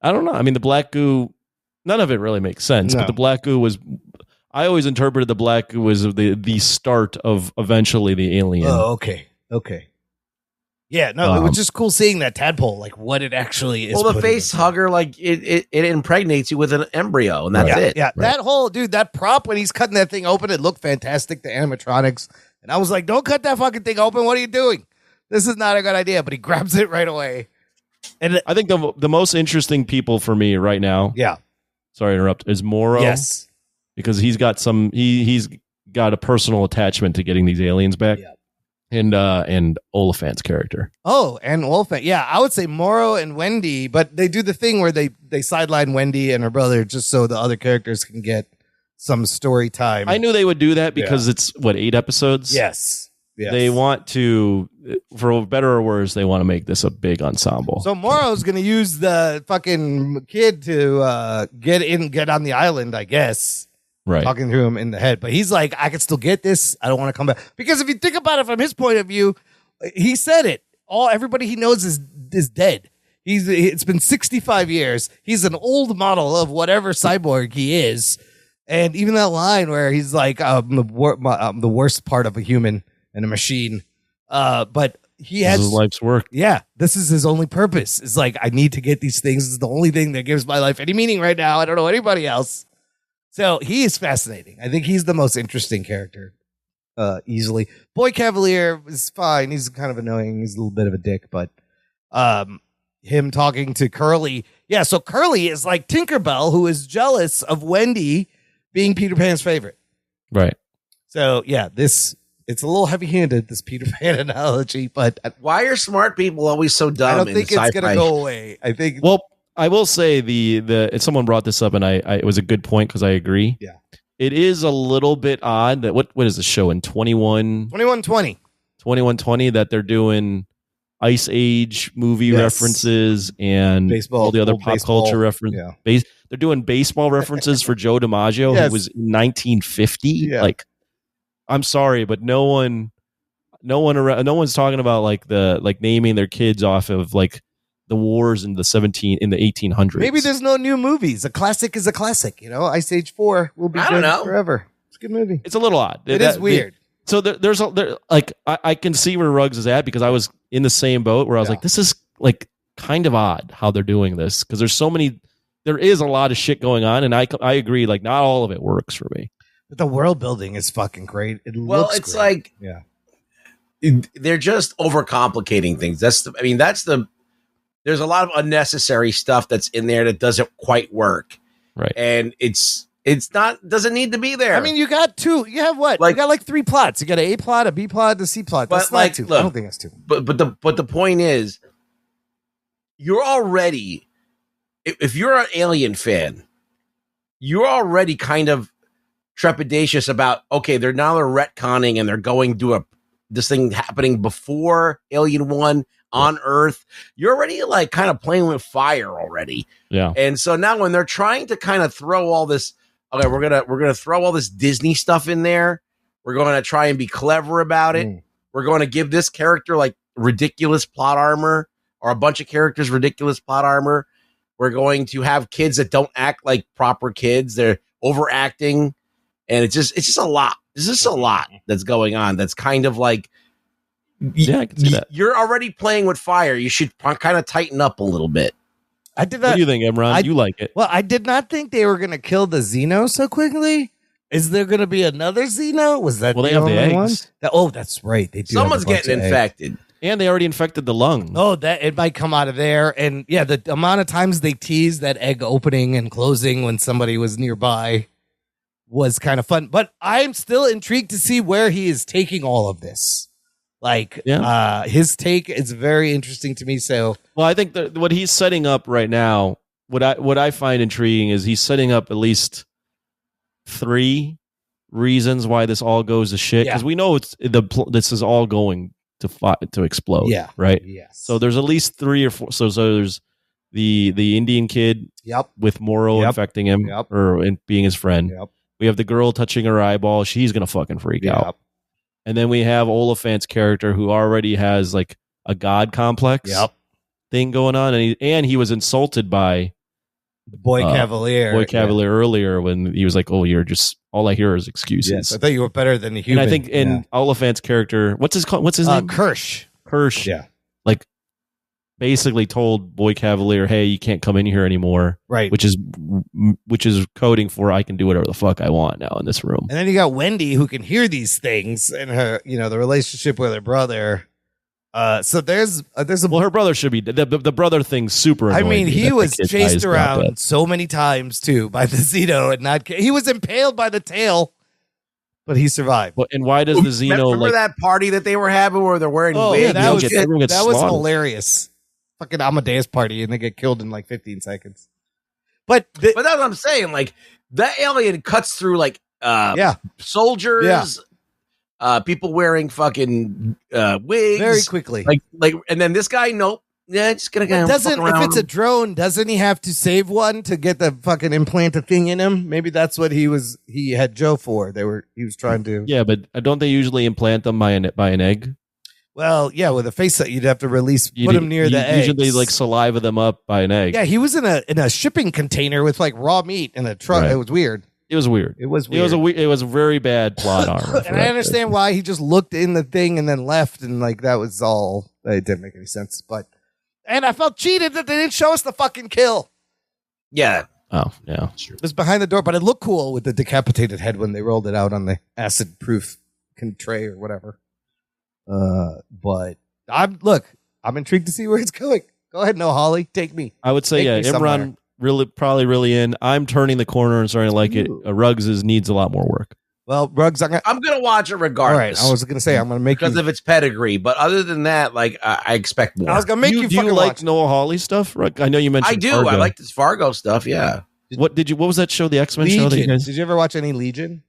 I don't know. I mean, the black goo, none of it really makes sense. No. But the black goo was, I always interpreted the black goo as the start of eventually the alien. Oh, okay. Yeah, no, it was just cool seeing that tadpole, like what it actually is. Well, the face hugger, like it impregnates you with an embryo, and that's it. Yeah, that whole that prop when he's cutting that thing open, it looked fantastic. The animatronics, and I was like, "Don't cut that fucking thing open! What are you doing? This is not a good idea." But he grabs it right away. And I think the most interesting people for me right now, sorry to interrupt, is Morrow. Yes, because he's got he's got a personal attachment to getting these aliens back. Yeah. And Oliphant's character. Oh, and Oliphant. Yeah, I would say Morrow and Wendy, but they do the thing where they sideline Wendy and her brother just so the other characters can get some story time. I knew they would do that because it's 8 episodes. Yes. They want to, for better or worse, they want to make this a big ensemble. So Morrow's going to use the fucking kid to get on the island, I guess. Right. Talking to him in the head. But he's like, I can still get this. I don't want to come back. Because if you think about it from his point of view, he said it. Everybody he knows is dead. It's been 65 years. He's an old model of whatever cyborg he is. And even that line where he's like, I'm the worst part of a human and a machine. But he has his life's work. Yeah. This is his only purpose. It's like, I need to get these things. It's the only thing that gives my life any meaning right now. I don't know anybody else. So he is fascinating. I think he's the most interesting character, easily. Boy Cavalier is fine. He's kind of annoying. He's a little bit of a dick, but him talking to Curly. Yeah, so Curly is like Tinkerbell, who is jealous of Wendy being Peter Pan's favorite. Right. So, yeah, it's a little heavy-handed, this Peter Pan analogy, but why are smart people always so dumb? I don't think it's going to go away. I think... Well, I will say someone brought this up and it was a good point because I agree. Yeah. It is a little bit odd that what is the show in 2120 that they're doing Ice Age movie references and baseball, all the other pop culture references. Yeah. They're doing baseball references for Joe DiMaggio, who was in 1950. Yeah. Like, I'm sorry, but no one's talking about like naming their kids off of like the wars in the 1800s. Maybe there's no new movies. A classic is a classic. Ice Age 4 will be good forever. It's a good movie. It's a little odd. It is weird. So I can see where Ruggs is at because I was in the same boat where I was like, this is like kind of odd how they're doing this because there is a lot of shit going on, and I agree, like not all of it works for me. But the world building is fucking great. It's like they're just overcomplicating things. There's a lot of unnecessary stuff that's in there that doesn't quite work. Right. And doesn't need to be there. I mean, you got two. You have what? You got like 3 plots. You got an A plot, a B plot, a C plot. That's not 2. Look, I don't think that's 2. But the point is, you're already, if you're an Alien fan, you're already kind of trepidatious about, okay, they're retconning and they're going to this thing happening before Alien 1 on Earth. You're already like kind of playing with fire already. Yeah. And so now when they're trying to kind of throw all this, okay, we're gonna throw all this Disney stuff in there. We're going to try and be clever about it. We're going to give this character like ridiculous plot armor, or a bunch of characters ridiculous plot armor. We're going to have kids that don't act like proper kids. They're overacting. And it's just a lot. There's just a lot that's going on. That's kind of like, I can see that. You're already playing with fire. You should kind of tighten up a little bit. What do you think, Emron? You like it? Well, I did not think they were going to kill the Xeno so quickly. Is there going to be another Xeno? Was that they have the eggs? That's right. They do. Someone's getting infected. And they already infected the lung. Oh, that it might come out of there. And yeah, the amount of times they teased that egg opening and closing when somebody was nearby was kind of fun. But I'm still intrigued to see where he is taking all of this. His take is very interesting to me. So, well, I think that what he's setting up right now, what I find intriguing is he's setting up at least 3 reasons why this all goes to shit. Because we know this is all going to explode. Yeah. Right. Yes. So there's at least 3 or 4. So there's the Indian kid. Yep. With Morrow infecting him or being his friend. Yep. We have the girl touching her eyeball. She's gonna fucking freak out. And then we have Oliphant's character who already has like a god complex thing going on, and he was insulted by Boy Cavalier. Boy Cavalier earlier when he was like, "Oh, you're just all I hear is excuses." Yes, I thought you were better than a human. And I think in Oliphant's character, what's his name? Kirsch. Kirsch. Yeah. Like basically told Boy Cavalier, "Hey, you can't come in here anymore." Right. Which is coding for I can do whatever the fuck I want now in this room. And then you got Wendy who can hear these things and her, the relationship with her brother. So there's her brother should be the brother thing's super annoying. I mean, he that was the kid chased dies around that. so many times too by the Xeno and not. He was impaled by the tail, but he survived. Well, and why does the Xeno remember that party that they were having where they're wearing wigs? Yeah, that was slaughtered. hilarious. Fucking Amadeus party, and they get killed in like 15 seconds. But that's what I'm saying. Like that alien cuts through like soldiers. People wearing fucking wigs very quickly, like, and then this guy, nope, just gonna kind of doesn't. If it's a drone, doesn't he have to save one to get the fucking implant a thing in him? Maybe that's what he had Joe for. He was trying to. Yeah, but don't they usually implant them by an egg? Well, yeah, with a face that you'd have to put him near the eggs. Usually, like saliva them up by an egg. Yeah, he was in a shipping container with like raw meat in a truck. Right. It was weird. It was weird. It was weird. It was a very bad plot armor. And I understand why he just looked in the thing and then left, and like that was all. It didn't make any sense. And I felt cheated that they didn't show us the fucking kill. Yeah. Oh, yeah. Sure. It was behind the door, but it looked cool with the decapitated head when they rolled it out on the acid-proof tray or whatever. But I'm intrigued to see where it's going. Go ahead, No Holly, take me. I would say, Imran really in. I'm turning the corner and starting to like it. Ruggs needs a lot more work. Well, Ruggs, I'm gonna watch it regardless. All right, I was gonna say I'm gonna make because of its pedigree, but other than that, like I expect more. I was gonna make you. Do you like Noah Hawley stuff? I know you mentioned. I do. Fargo. I like this Fargo stuff. Yeah. What was that show? The X-Men Legion. show that you guys? Did you ever watch any Legion?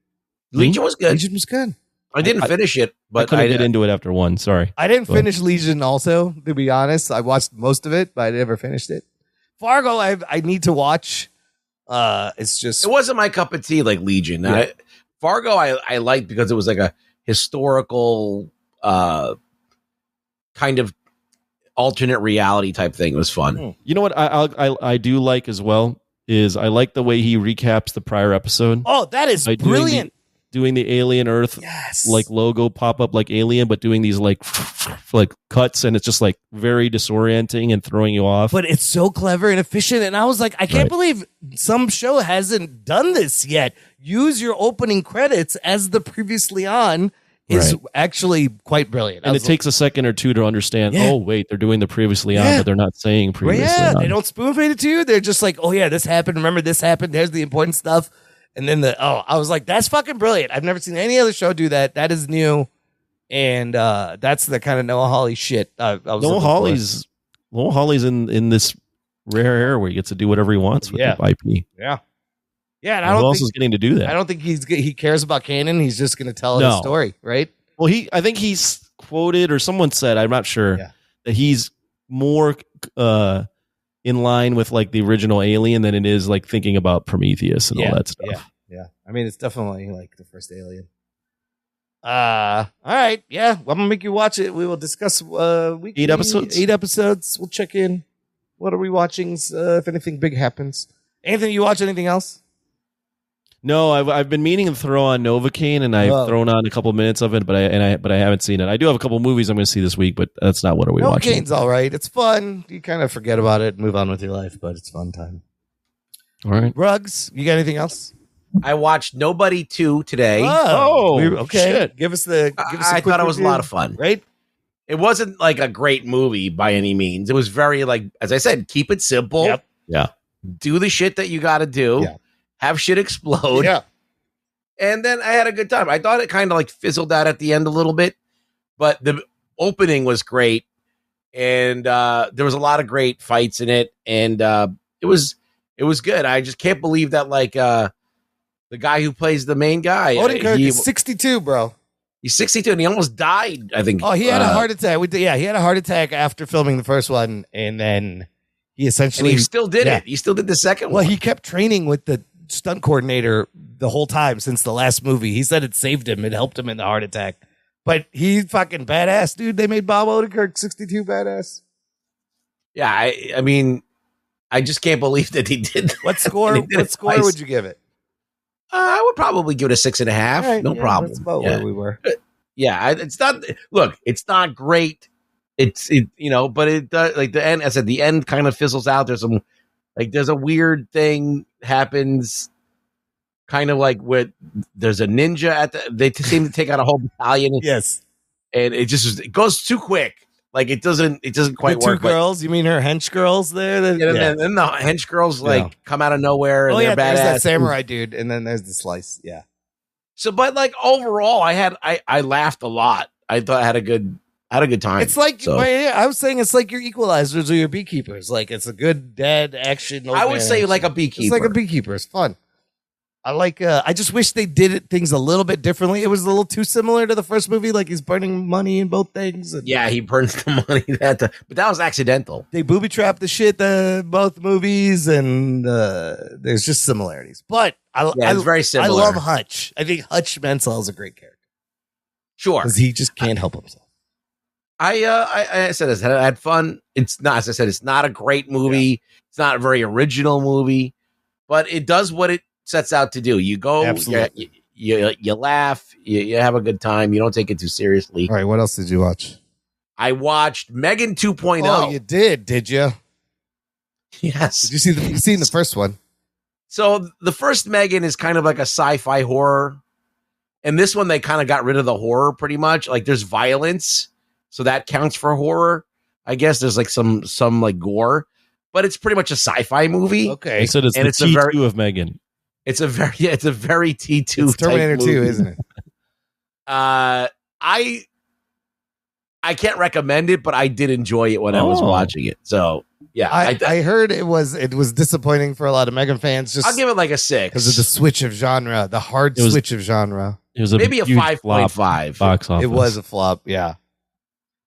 Legion was good. Legion was good. I didn't finish it, but I couldn't get into it after one. Sorry, I didn't finish Legion. Also, to be honest, I watched most of it, but I never finished it. Fargo, I need to watch. It's just it wasn't my cup of tea like Legion. Yeah. Fargo, I liked because it was like a historical kind of alternate reality type thing. It was fun. You know what I do like as well is I like the way he recaps the prior episode. Oh, that is brilliant. Doing the Alien Earth like logo pop up like Alien, but doing these like cuts, and it's just like very disorienting and throwing you off. But it's so clever and efficient, and I was like, I can't believe some show hasn't done this yet. Use your opening credits as the previously on is actually quite brilliant. And it takes a second or two to understand. Oh wait, they're doing the previously on, but they're not saying previously on. They don't spoon feed it to you. They're just like, oh yeah, this happened. Remember this happened. There's the important stuff. And then I was like, that's fucking brilliant. I've never seen any other show do that. That is new. And that's the kind of Noah Hawley shit. Noah Hawley's in this rare era where he gets to do whatever he wants with the IP. Yeah. Yeah. And who else is getting to do that? I don't think he cares about canon. He's just going to tell his story, right? Well, I think he's quoted, or someone said, I'm not sure, that he's more in line with like the original Alien than it is like thinking about Prometheus and all that stuff. Yeah. I mean, it's definitely like the first Alien. All right. Yeah. Well, I'm gonna make you watch it. We will discuss weekly, 8 episodes. 8 episodes. We'll check in. What are we watching? If anything big happens. Anthony, you watch anything else? No, I've been meaning to throw on Novocaine, and I've thrown on a couple minutes of it, but I haven't seen it. I do have a couple movies I'm going to see this week, but that's not what are we watching. Novocaine's all right. It's fun. You kind of forget about it and move on with your life, but it's fun time. All right. Ruggs, you got anything else? I watched Nobody 2 today. Okay. Shit. Give us I thought it was a lot of fun. Right? It wasn't like a great movie by any means. It was very like, as I said, keep it simple. Yep. Yeah. Do the shit that you got to do. Yeah. Have shit explode. Yeah. And then I had a good time. I thought it kind of like fizzled out at the end a little bit, but the opening was great. And there was a lot of great fights in it. And it was good. I just can't believe that like the guy who plays the main guy. Odenkirk is 62, bro. He's 62 and he almost died, I think. Oh, he had a heart attack. He had a heart attack after filming the first one. And then he essentially... And he still did it. He still did the second one. Well, he kept training with the stunt coordinator the whole time since the last movie. He said it saved him. It helped him in the heart attack. But he's fucking badass, dude. They made Bob Odenkirk 62 badass. Yeah, I mean, I just can't believe that he did that. What score? What score would you give it? I would probably give it a 6.5. Right, no problem. That's about where we were. Yeah, it's not. Look, it's not great. But it does, like the end. I said the end kind of fizzles out. There's a weird thing happens, kind of like with there's a ninja they seem to take out a whole battalion. Yes, and it goes too quick. Like it doesn't quite the work. Two girls, you mean her hench girls there? And then the hench girls come out of nowhere and they're badass. There's that samurai dude, and then there's the slice. Yeah. So, but like overall, I laughed a lot. I thought I had a good time. It's like I was saying, it's like your Equalizers or your Beekeepers. Like it's a good dad action. I would say like a Beekeeper. It's like a Beekeeper. It's fun. I like. I just wish they did things a little bit differently. It was a little too similar to the first movie. Like he's burning money in both things. Yeah, he burns the money. But that was accidental. They booby trapped the shit both movies, and there's just similarities. But it's very similar. I love Hutch. I think Hutch Mansell is a great character. Sure, because he just can't help himself. I said I had fun. It's not, as I said, it's not a great movie. Yeah. It's not a very original movie, but it does what it sets out to do. You go, you laugh, you have a good time. You don't take it too seriously. All right, what else did you watch? I watched Megan 2.0. Oh, you did you? Yes. Did you see you've seen the first one? So the first Megan is kind of like a sci-fi horror, and this one they kind of got rid of the horror pretty much. Like there's violence, so that counts for horror. I guess there's like some like gore, but it's pretty much a sci-fi movie. Okay, I said it's the T2 of Megan. It's a very T2. It's Terminator 2, isn't it? I can't recommend it, but I did enjoy it when I was watching it. So yeah, I heard it was disappointing for a lot of Megan fans. Just I'll give it like a 6 because of the switch of genre, the hard switch of genre. It was maybe a 5.5 box office. It was a flop. Yeah.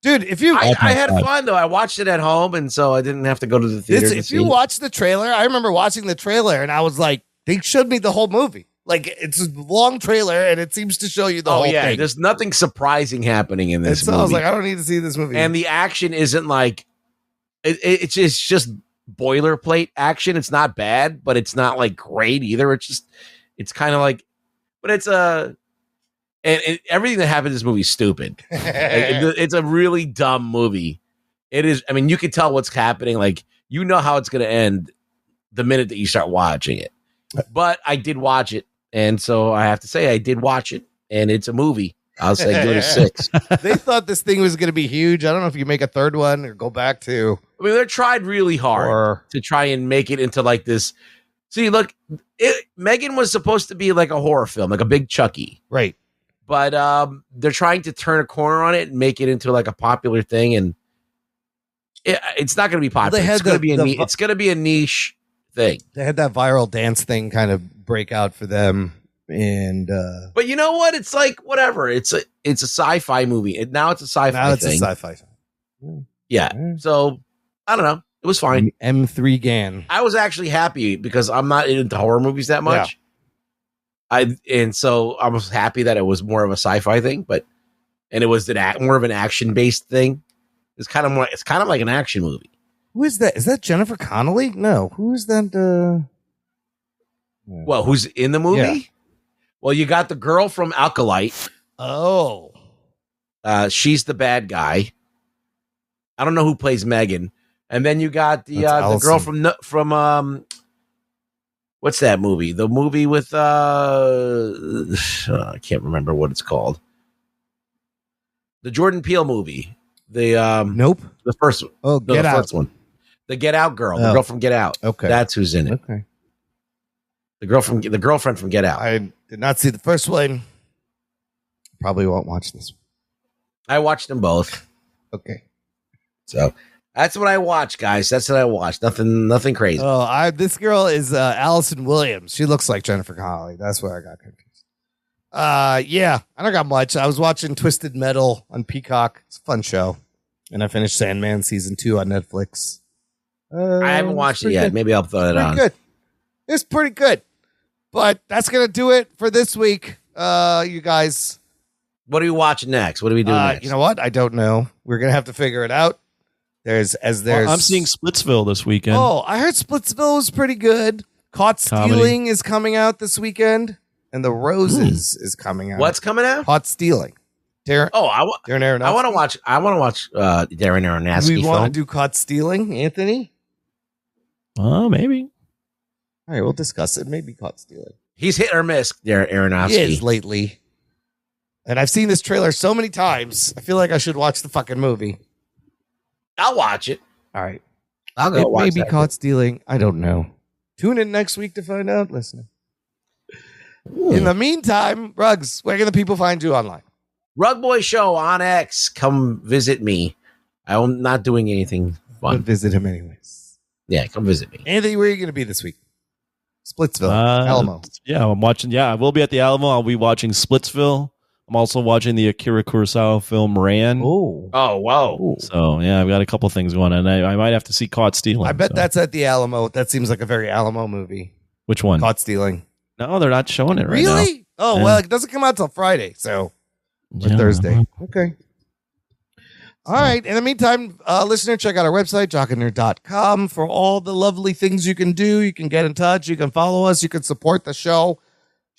Dude, if you I had fun though. I watched it at home, and so I didn't have to go to the theater. If you watch the trailer, I remember watching the trailer, and I was like, they showed me the whole movie. Like it's a long trailer, and it seems to show you the whole thing. There's nothing surprising happening in this movie. I was like, I don't need to see this movie. And the action isn't like it's just boilerplate action. It's not bad, but it's not like great either. It's kind of like, but it's and everything that happened in this movie is stupid. It's a really dumb movie. It is. I mean, you can tell what's happening. Like you know how it's going to end the minute that you start watching it. But I did watch it, and so I have to say I did watch it, and it's a movie. I'll say give it a 6. They thought this thing was going to be huge. I don't know if you make a third one or go back to. I mean, they tried really hard to try and make it into like this. See, look, Megan was supposed to be like a horror film, like a big Chucky, right? But they're trying to turn a corner on it and make it into like a popular thing, and it's not going to be popular. It's going to be a niche thing. They had that viral dance thing kind of break out for them, and but you know what? It's like whatever. It's a sci-fi movie. Now it's a sci-fi. Now it's thing. a sci-fi thing. Yeah. So I don't know. It was fine. M3 Gan. I was actually happy because I'm not into horror movies that much. Yeah. So I was happy that it was more of a sci-fi thing, and it was more of an action-based thing. It's kind of like an action movie. Who is that? Is that Jennifer Connelly? No. Who is that? Well, who's in the movie? Yeah. Well, you got the girl from Alkalite. Oh. She's the bad guy. I don't know who plays Megan. And then you got the girl from what's that movie? The movie with I can't remember what it's called. The Jordan Peele movie. The Nope. The first one. Oh, Get Out. First one. The Get Out girl. The girl from Get Out. Okay. That's who's in it. Okay. The girlfriend from Get Out. I did not see the first one. Probably won't watch this one. I watched them both. Okay. So that's what I watched, guys. That's what I watched. Nothing crazy. Oh, this girl is Allison Williams. She looks like Jennifer Connelly. That's where I got confused. Yeah, I don't got much. I was watching Twisted Metal on Peacock. It's a fun show. And I finished Sandman season 2 on Netflix. I haven't watched it yet. Good. Maybe I'll throw it on. Good. It's pretty good. But that's going to do it for this week, you guys. What are we watching next? What are we doing next? You know what? I don't know. We're going to have to figure it out. there's I'm seeing Splitsville this weekend. Oh, I heard Splitsville was pretty good. Caught Stealing is coming out this weekend, and The Roses is coming out. What's coming out? Caught Stealing. Darren Aronofsky. I want to watch. Darren Aronofsky. Do we want film. to do Caught Stealing, Anthony? Maybe. All right, we'll discuss it. Maybe Caught Stealing. He's hit or miss, Darren Aronofsky. He is lately. And I've seen this trailer so many times. I feel like I should watch the fucking movie. I'll watch it. All right. I'll go watch it. Maybe Caught Stealing. I don't know. Tune in next week to find out, listener. In the meantime, Ruggs, where can the people find you online? Rugboy Show on X. Come visit me. I'm not doing anything fun. Visit him anyways. Yeah, come visit me. Anthony, where are you going to be this week? Splitsville, Alamo. Yeah, I'm watching. Yeah, I will be at the Alamo. I'll be watching Splitsville. I'm also watching the Akira Kurosawa film Ran. Oh, wow. So, yeah, I've got a couple things going on. I might have to see Caught Stealing. I bet that's at the Alamo. That seems like a very Alamo movie. Which one? Caught Stealing. No, they're not showing it right now. Really? Oh, Yeah. well, it doesn't come out till Friday, so or Yeah. Thursday. Okay. All right. In the meantime, listener, check out our website, jockandnerd.com, for all the lovely things you can do. You can get in touch. You can follow us. You can support the show.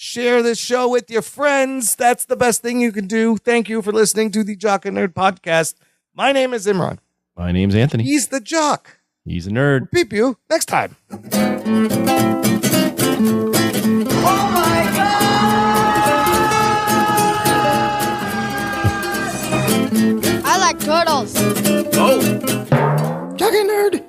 Share this show with your friends. That's the best thing you can do. Thank you for listening to the Jock and Nerd podcast. My name is Imran. My name's Anthony. He's the Jock. He's a nerd. Peep you next time. I like turtles. Oh. Jock and Nerd.